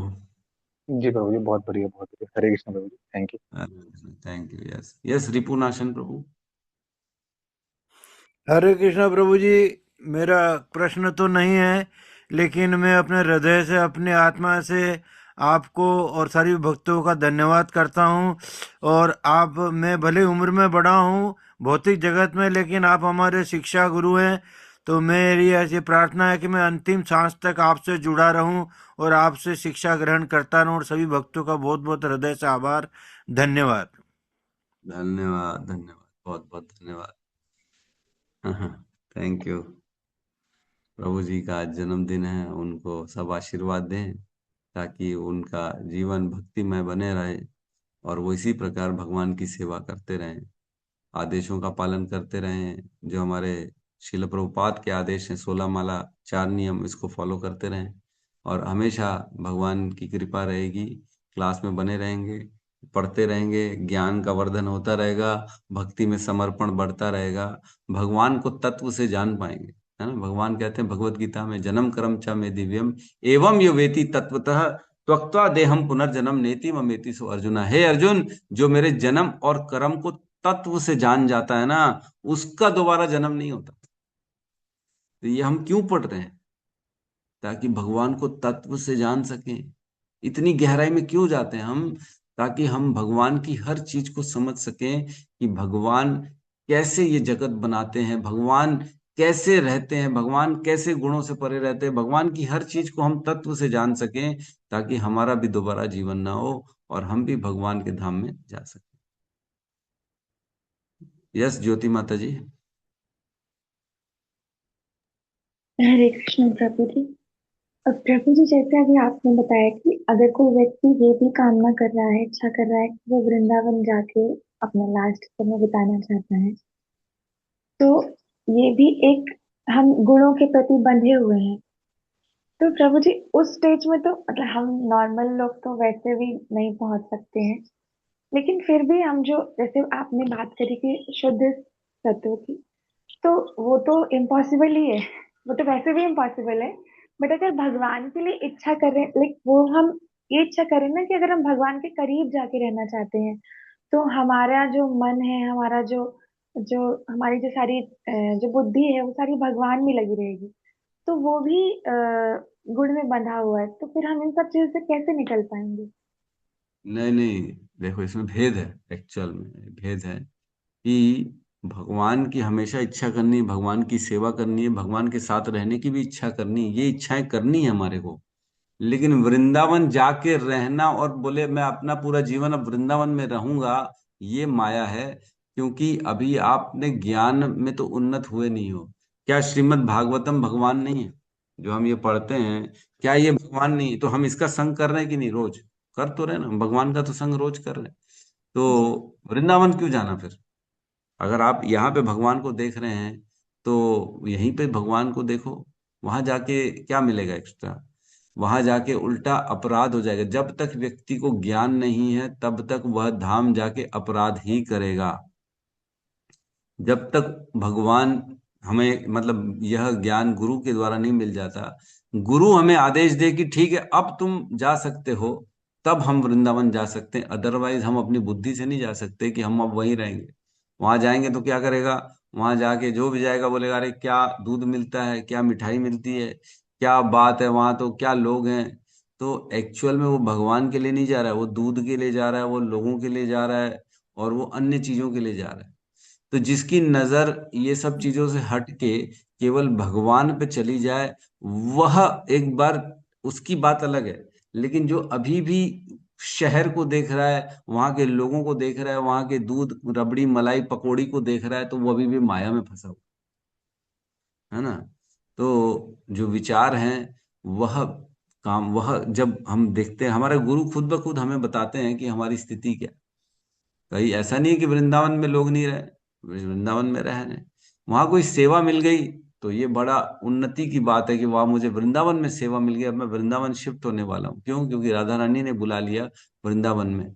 जी प्रभु जी, बहुत बढ़िया, बहुत बढ़िया। Hare Krishna Prabhu ji, thank you. Thank you. Yes yes, Ripunashan Prabhu. Hare Krishna Prabhu ji. मेरा प्रश्न तो नहीं है, लेकिन मैं अपने हृदय से, अपनी आत्मा से आपको और सारी भक्तों का धन्यवाद करता हूँ। और आप, मैं भले उम्र में बड़ा हूँ भौतिक जगत में, लेकिन आप हमारे शिक्षा गुरु हैं। तो मेरी ऐसी प्रार्थना है कि मैं अंतिम सांस तक आपसे जुड़ा रहूं और आपसे शिक्षा ग्रहण करता रहूं। और सभी भक्तों का बहुत बहुत हृदय से आभार, धन्यवाद। धन्यवाद धन्यवाद, बहुत बहुत धन्यवाद। Thank you. प्रभु जी का आज जन्मदिन है, उनको सब आशीर्वाद दें ताकि उनका जीवन भक्तिमय बने रहे और वो इसी प्रकार भगवान की सेवा करते रहें, आदेशों का पालन करते रहें। जो हमारे शिल प्रभुपाद के आदेश हैं, 16 माला 4 नियम, इसको फॉलो करते रहें और हमेशा भगवान की कृपा रहेगी। क्लास में बने रहेंगे, पढ़ते रहेंगे, ज्ञान का वर्धन होता रहेगा, भक्ति में समर्पण बढ़ता रहेगा, भगवान को तत्व से जान पाएंगे। है ना, भगवान कहते हैं भगवत गीता में, जन्म कर्म च में दिव्यम एवं यो वेति तत्वतः त्यक्त्वा देहम पुनर्जन्म नेति ममेति सो अर्जुना। हे अर्जुन, जो मेरे जन्म और कर्म को तत्व से जान जाता है ना, उसका दोबारा जन्म नहीं होता। तो ये हम क्यों पढ़ रहे हैं, ताकि भगवान को तत्व से जान सकें। इतनी गहराई में क्यों जाते हैं हम, ताकि हम भगवान की हर चीज को समझ सकें कि भगवान कैसे ये जगत बनाते हैं, भगवान कैसे रहते हैं, भगवान कैसे गुणों से परे रहते हैं, भगवान की हर चीज को हम तत्व से जान सकें, ताकि हमारा भी दोबारा जीवन ना हो और हम भी भगवान के धाम में जा सकें। यस ज्योति माता जी। हरे कृष्ण प्रभु जी। अब प्रभु जी, जैसे अभी आपने बताया कि अगर कोई व्यक्ति ये भी कामना कर रहा है, इच्छा कर रहा है कि वो वृंदावन जाके अपना लास्ट समय बिताना चाहता है, तो ये भी एक, हम गुणों के प्रति बंधे हुए हैं। तो प्रभु जी, उस स्टेज में तो मतलब हम नॉर्मल लोग तो वैसे भी नहीं पहुंच सकते हैं, लेकिन फिर भी हम जो, जैसे आपने बात करी कि शुद्ध सत्व की, तो वो तो इम्पॉसिबल ही है, वो तो वैसे भी इम्पॉसिबल है। बट अगर भगवान के लिए इच्छा करें, लाइक वो हम ये इच्छा करें ना कि अगर हम भगवान के करीब जाके रहना चाहते हैं, तो हमारा जो मन है, हमारा जो जो हमारी जो सारी जो बुद्धि है, वो सारी भगवान में लगी रहेगी। तो वो भी गुण में बंधा हुआ है, तो फिर हम इन सब चीजों से कैसे निकल पाएंगे? नहीं नहीं, देखो इसमें भेद है, एक्चुअल में भेद है कि भगवान की हमेशा इच्छा करनी है, भगवान की सेवा करनी है, भगवान के साथ रहने की भी इच्छा करनी है, ये इच्छाएं करनी है हमारे को। लेकिन वृंदावन जाके रहना और बोले मैं अपना पूरा जीवन अब वृंदावन में रहूंगा, ये माया है। क्योंकि अभी आपने ज्ञान में तो उन्नत हुए नहीं हो। क्या श्रीमद् भागवतम भगवान नहीं है जो हम ये पढ़ते हैं? क्या ये भगवान नहीं है? तो हम इसका संग कर रहे हैं कि नहीं? रोज कर तो रहे ना, भगवान का तो संग रोज कर रहे हैं। तो वृंदावन क्यों जाना फिर? अगर आप यहाँ पे भगवान को देख रहे हैं तो यहीं पे भगवान को देखो। वहां जाके क्या मिलेगा एक्स्ट्रा? वहां जाके उल्टा अपराध हो जाएगा। जब तक व्यक्ति को ज्ञान नहीं है तब तक वह धाम जाके अपराध ही करेगा। जब तक भगवान हमें मतलब यह ज्ञान गुरु के द्वारा नहीं मिल जाता, गुरु हमें आदेश दे कि ठीक है अब तुम जा सकते हो, तब हम वृंदावन जा सकते हैं। अदरवाइज हम अपनी बुद्धि से नहीं जा सकते कि हम अब वहीं रहेंगे। वहां जाएंगे तो क्या करेगा? वहां जाके जो भी जाएगा बोलेगा अरे क्या दूध मिलता है, क्या मिठाई मिलती है, क्या बात है, वहां तो क्या लोग हैं। तो एक्चुअल में वो भगवान के लिए नहीं जा रहा है, वो दूध के लिए जा रहा है, वो लोगों के लिए जा रहा है, और वो अन्य चीजों के लिए जा रहा है। तो जिसकी नजर ये सब चीजों से हट के केवल भगवान पे चली जाए, वह एक बार उसकी बात अलग है। लेकिन जो अभी भी शहर को देख रहा है, वहां के लोगों को देख रहा है, वहां के दूध रबड़ी मलाई पकौड़ी को देख रहा है, तो वो अभी भी माया में फंसा हुआ है ना। तो जो विचार हैं वह काम, वह जब हम देखते हैं, हमारे गुरु खुद ब खुद हमें बताते हैं कि हमारी स्थिति क्या है। कहीं ऐसा नहीं है कि वृंदावन में लोग नहीं रहे, वृंदावन में रह रहे हैं। वहां कोई सेवा मिल गई तो ये बड़ा उन्नति की बात है कि वहां मुझे वृंदावन में सेवा मिल गई, अब मैं वृंदावन शिफ्ट होने वाला हूँ। क्यों? क्योंकि राधा रानी ने बुला लिया वृंदावन में।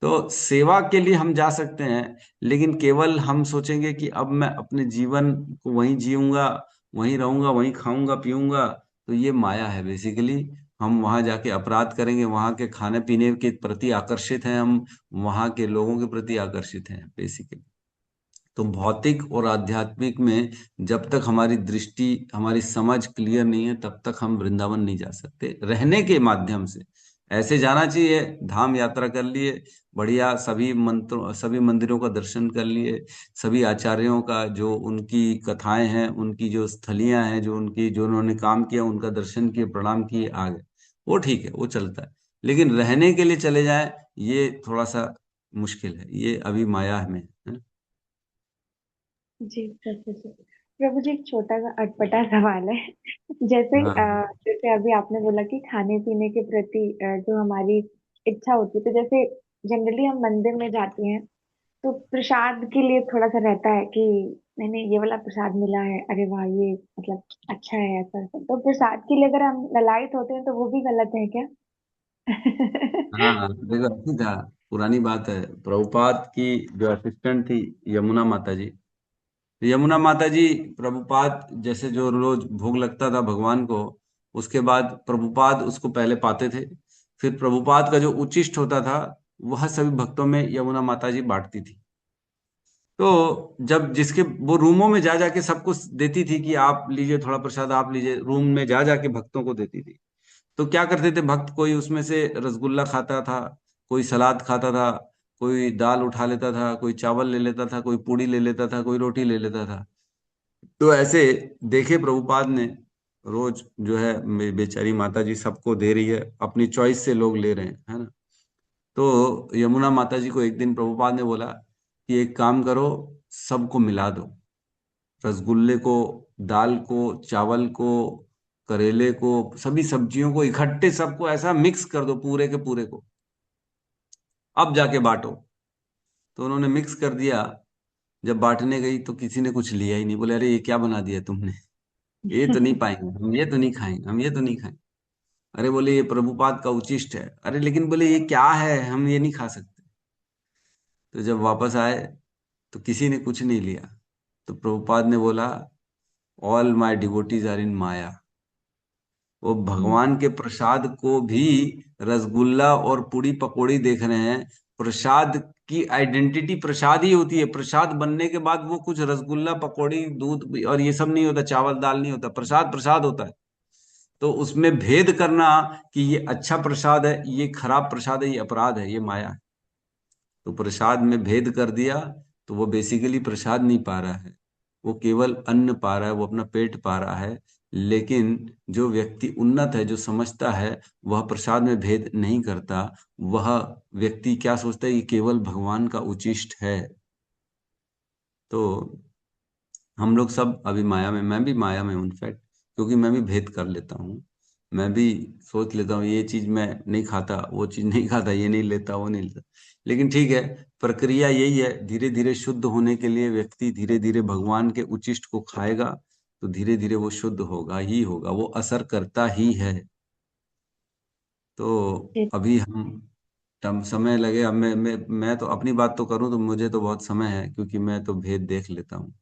तो सेवा के लिए हम जा सकते हैं, लेकिन केवल हम सोचेंगे कि अब मैं अपने जीवन को वहीं जीऊंगा, वहीं रहूंगा, वहीं खाऊंगा पीऊंगा, तो ये माया है बेसिकली। हम वहां जाके अपराध करेंगे, वहां के खाने पीने के प्रति आकर्षित हैं हम, वहां के लोगों के प्रति आकर्षित हैं बेसिकली। तो भौतिक और आध्यात्मिक में जब तक हमारी दृष्टि, हमारी समझ क्लियर नहीं है, तब तक हम वृंदावन नहीं जा सकते। रहने के माध्यम से ऐसे जाना चाहिए, धाम यात्रा कर लिए, बढ़िया सभी मंत्रों, सभी मंदिरों का दर्शन कर लिए, सभी आचार्यों का जो उनकी कथाएं हैं, उनकी जो स्थलियां हैं, जो उनकी जो उन्होंने काम किया, उनका दर्शन किए, प्रणाम किए, आ गए। वो ठीक है, वो चलता है। लेकिन रहने के लिए चले जाएं, ये थोड़ा सा मुश्किल है, ये अभी माया में है। जी प्रभु जी। प्रभु जी, एक छोटा सा अटपटा सवाल है। जैसे हाँ जैसे अभी आपने बोला कि खाने पीने के प्रति जो हमारी इच्छा होती है, तो जैसे जनरली हम मंदिर में जाते हैं तो प्रसाद के लिए थोड़ा सा रहता है कि नहीं नहीं ये वाला प्रसाद मिला है, अरे वाह ये मतलब अच्छा है, ऐसा ऐसा। तो प्रसाद के लिए अगर हम ललायत होते हैं तो वो भी गलत है क्या? हाँ, देखो ठीक था, पुरानी बात है। प्रभुपाद की जो असिस्टेंट थी यमुना माता जी, तो यमुना माता जी प्रभुपाद जैसे जो रोज भोग लगता था भगवान को, उसके बाद प्रभुपाद उसको पहले पाते थे। फिर प्रभुपाद का जो उचिष्ट होता था वह सभी भक्तों में यमुना माता जी बांटती थी। तो जब जिसके वो रूमों में जा जाके सबको देती थी कि आप लीजिए थोड़ा प्रसाद, आप लीजिए, रूम में जा जाके भक्तों को देती थी। तो क्या करते थे भक्त, कोई उसमें से रसगुल्ला खाता था, कोई सलाद खाता था, कोई दाल उठा लेता था, कोई चावल ले लेता था, कोई पूड़ी ले लेता था, कोई रोटी ले लेता था। तो ऐसे देखे प्रभुपाद ने, रोज जो है बेचारी माता जी सबको दे रही है, अपनी चॉइस से लोग ले रहे हैं, है ना। तो यमुना माता जी को एक दिन प्रभुपाद ने बोला कि एक काम करो, सबको मिला दो, रसगुल्ले को, दाल को, चावल को, करेले को, सभी सब्जियों को इकट्ठे सबको ऐसा मिक्स कर दो पूरे के पूरे को, अब जाके बांटो। तो उन्होंने मिक्स कर दिया। जब बांटने गई तो किसी ने कुछ लिया ही नहीं, बोले अरे ये क्या बना दिया तुमने, ये तो नहीं पाएंगे हम, ये तो नहीं खाएंगे हम, ये तो नहीं खाएंगे। अरे बोले ये प्रभुपाद का उचिष्ट है। अरे लेकिन बोले ये क्या है, हम ये नहीं खा सकते। तो जब वापस आए तो किसी ने कुछ नहीं लिया। तो प्रभुपाद ने बोला all my devotees are in maya. वो भगवान के प्रसाद को भी रसगुल्ला और पूड़ी पकौड़ी देख रहे हैं। प्रसाद की आइडेंटिटी प्रसाद ही होती है। प्रसाद बनने के बाद वो कुछ रसगुल्ला पकौड़ी दूध और ये सब नहीं होता, चावल दाल नहीं होता, प्रसाद प्रसाद होता है। तो उसमें भेद करना कि ये अच्छा प्रसाद है, ये खराब प्रसाद है, ये अपराध है, ये माया है। तो प्रसाद में भेद कर दिया तो वो बेसिकली प्रसाद नहीं पा रहा है, वो केवल अन्न पा रहा है, वो अपना पेट पा रहा है। लेकिन जो व्यक्ति उन्नत है, जो समझता है, वह प्रसाद में भेद नहीं करता। वह व्यक्ति क्या सोचता है, ये केवल भगवान का उचिष्ट है। तो हम लोग सब अभी माया में, मैं भी माया में हूँ इनफैक्ट, क्योंकि मैं भी भेद कर लेता हूँ। मैं भी सोच लेता हूँ ये चीज मैं नहीं खाता, वो चीज नहीं खाता, ये नहीं लेता, वो नहीं लेता। लेकिन ठीक है, प्रक्रिया यही है। धीरे धीरे शुद्ध होने के लिए व्यक्ति धीरे धीरे भगवान के उचिष्ट को खाएगा, तो धीरे धीरे वो शुद्ध होगा ही होगा, वो असर करता ही है। तो अभी हम तम समय लगे। अब मैं तो अपनी बात तो करूं तो मुझे तो बहुत समय है, क्योंकि मैं तो भेद देख लेता हूँ।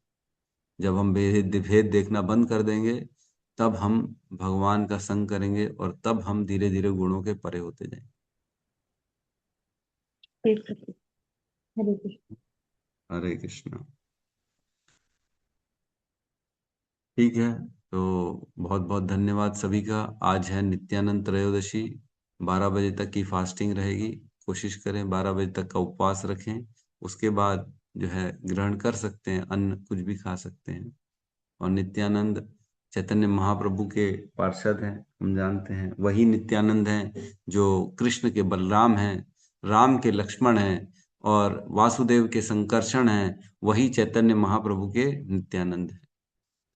जब हम भेद भेद देखना बंद कर देंगे, तब हम भगवान का संग करेंगे, और तब हम धीरे धीरे गुणों के परे होते जाएंगे। हरे कृष्ण। हरे कृष्णा। ठीक है, तो बहुत बहुत धन्यवाद सभी का। आज है नित्यानंद त्रयोदशी, 12 बजे तक की फास्टिंग रहेगी। कोशिश करें 12 बजे तक का उपवास रखें, उसके बाद जो है ग्रहण कर सकते हैं, अन्न कुछ भी खा सकते हैं। और नित्यानंद चैतन्य महाप्रभु के पार्षद हैं, हम जानते हैं। वही नित्यानंद हैं जो कृष्ण के बलराम हैं, राम के लक्ष्मण हैं, और वासुदेव के संकर्षण हैं। वही चैतन्य महाप्रभु के नित्यानंद हैं।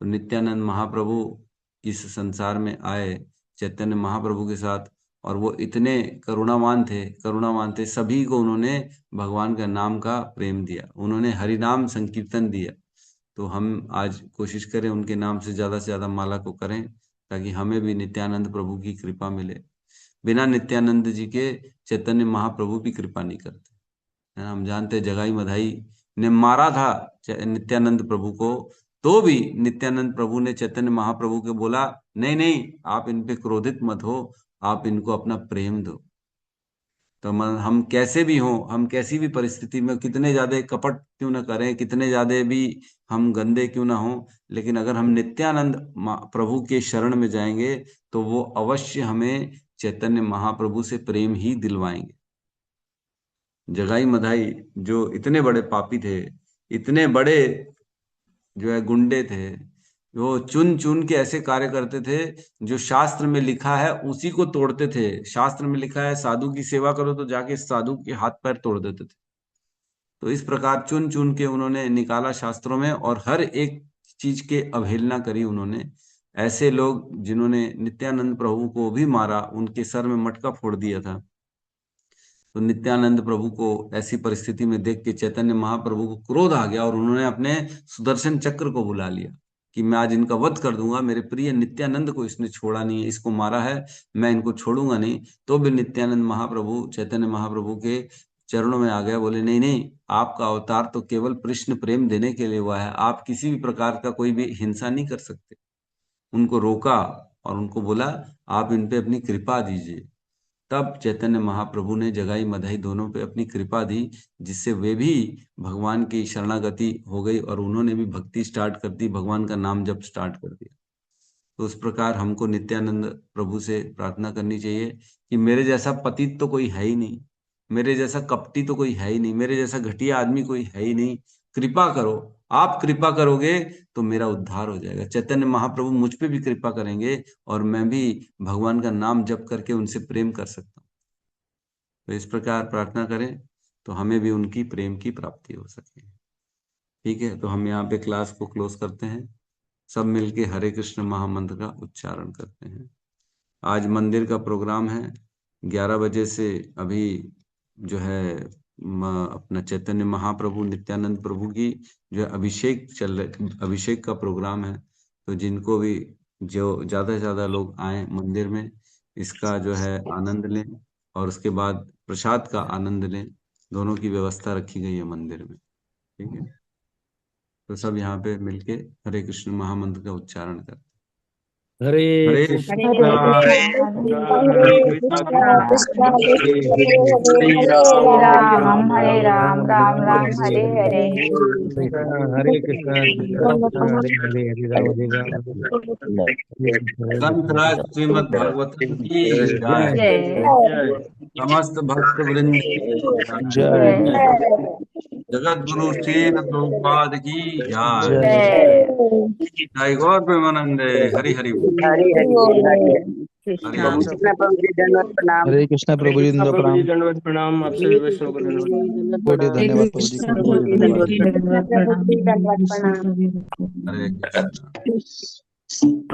तो नित्यानंद महाप्रभु इस संसार में आए चैतन्य महाप्रभु के साथ, और वो इतने करुणावान थे, सभी को उन्होंने भगवान का नाम का प्रेम दिया, उन्होंने हरि नाम संकीर्तन दिया। तो हम आज कोशिश करें उनके नाम से ज्यादा माला को करें, ताकि हमें भी नित्यानंद प्रभु की कृपा मिले। बिना नित्यानंद जी के चैतन्य महाप्रभु भी कृपा नहीं करते, है ना। हम जानते हैं जगाई मधाई ने मारा था नित्यानंद प्रभु को, तो भी नित्यानंद प्रभु ने चैतन्य महाप्रभु के बोला, नहीं नहीं, आप इन पे क्रोधित मत हो, आप इनको अपना प्रेम दो। तो हम कैसे भी हों, हम कैसी भी परिस्थिति में कितने ज्यादा कपट क्यों ना करें, कितने ज्यादा भी हम गंदे क्यों ना हों, लेकिन अगर हम नित्यानंद प्रभु के शरण में जाएंगे, तो वो अवश्य हमें चैतन्य महाप्रभु से प्रेम ही दिलवाएंगे। जगाई मधाई जो इतने बड़े पापी थे, इतने बड़े जो है गुंडे थे, वो चुन चुन के ऐसे कार्य करते थे जो शास्त्र में लिखा है उसी को तोड़ते थे। शास्त्र में लिखा है साधु की सेवा करो, तो जाके साधु के हाथ पैर तोड़ देते थे। तो इस प्रकार चुन चुन के उन्होंने निकाला शास्त्रों में, और हर एक चीज के अवहेलना करी उन्होंने। ऐसे लोग जिन्होंने नित्यानंद प्रभु को भी मारा, उनके सर में मटका फोड़ दिया था। तो नित्यानंद प्रभु को ऐसी परिस्थिति में देख के चैतन्य महाप्रभु को क्रोध आ गया, और उन्होंने अपने सुदर्शन चक्र को बुला लिया कि मैं आज इनका वध कर दूंगा। मेरे प्रिय नित्यानंद को इसने छोड़ा नहीं है, इसको मारा है, मैं इनको छोड़ूंगा नहीं। तो भी नित्यानंद महाप्रभु चैतन्य महाप्रभु के चरणों में आ गया, बोले नहीं नहीं, आपका अवतार तो केवल कृष्ण प्रेम देने के लिए हुआ है, आप किसी भी प्रकार का कोई भी हिंसा नहीं कर सकते। उनको रोका और उनको बोला, आप इन पे अपनी कृपा दीजिए। तब चैतन्य महाप्रभु ने जगाई मधाई दोनों पे अपनी कृपा दी, जिससे वे भी भगवान की शरणागति हो गई, और उन्होंने भी भक्ति स्टार्ट कर दी, भगवान का नाम जप स्टार्ट कर दिया। तो उस प्रकार हमको नित्यानंद प्रभु से प्रार्थना करनी चाहिए कि मेरे जैसा पतित तो कोई है ही नहीं, मेरे जैसा कपटी तो कोई है ही नहीं, मेरे जैसा घटिया आदमी कोई है ही नहीं, कृपा करो। आप कृपा करोगे तो मेरा उद्धार हो जाएगा। चैतन्य महाप्रभु मुझ पे भी कृपा करेंगे, और मैं भी भगवान का नाम जप करके उनसे प्रेम कर सकता हूँ। तो इस प्रकार प्रार्थना करें, तो हमें भी उनकी प्रेम की प्राप्ति हो सके। ठीक है, तो हम यहाँ पे क्लास को क्लोज करते हैं। सब मिलके हरे कृष्ण महामंत्र का उच्चारण करते हैं। आज मंदिर का प्रोग्राम है 11 बजे से। अभी जो है अपना चैतन्य महाप्रभु नित्यानंद प्रभु की जो है अभिषेक का प्रोग्राम है। तो जिनको भी, जो ज्यादा से ज्यादा लोग आए मंदिर में, इसका जो है आनंद लें, और उसके बाद प्रसाद का आनंद लें। दोनों की व्यवस्था रखी गई है मंदिर में। ठीक है, तो सब यहाँ पे मिलके हरे कृष्ण महामंत्र का उच्चारण करते हैं। हरे हरे कृष्णा हरे हरे कृष्णा कृष्णा कृष्ण कृष्ण हरे हरे हरे हरे हरे हरे राम राम हरे हरे राम राम राम हरे हरे। हरे कृष्णा हरे हरे हरे राम हरे राम ग्रंथ राज श्रीमद भागवतम की जय। जय जय समस्त भक्त वृंद की जय जय जगत गुरु श्रील प्रभुपाद की जय। जय जय। जय गौर प्रेमानंदे। हरि हरि बोल। हरे हरे हरे कृष्णा प्रभु जी दंडवत प्रणाम। हरे कृष्णा प्रभु जी दंडवत प्रणाम। दंडवत प्रणाम। आप सभी वैष्णव को धन्यवाद। कोटि धन्यवाद प्रभु जी, कोटि कोटि धन्यवाद। कृष्ण प्रभु जी दंडवत प्रणाम। हरे कृष्णा।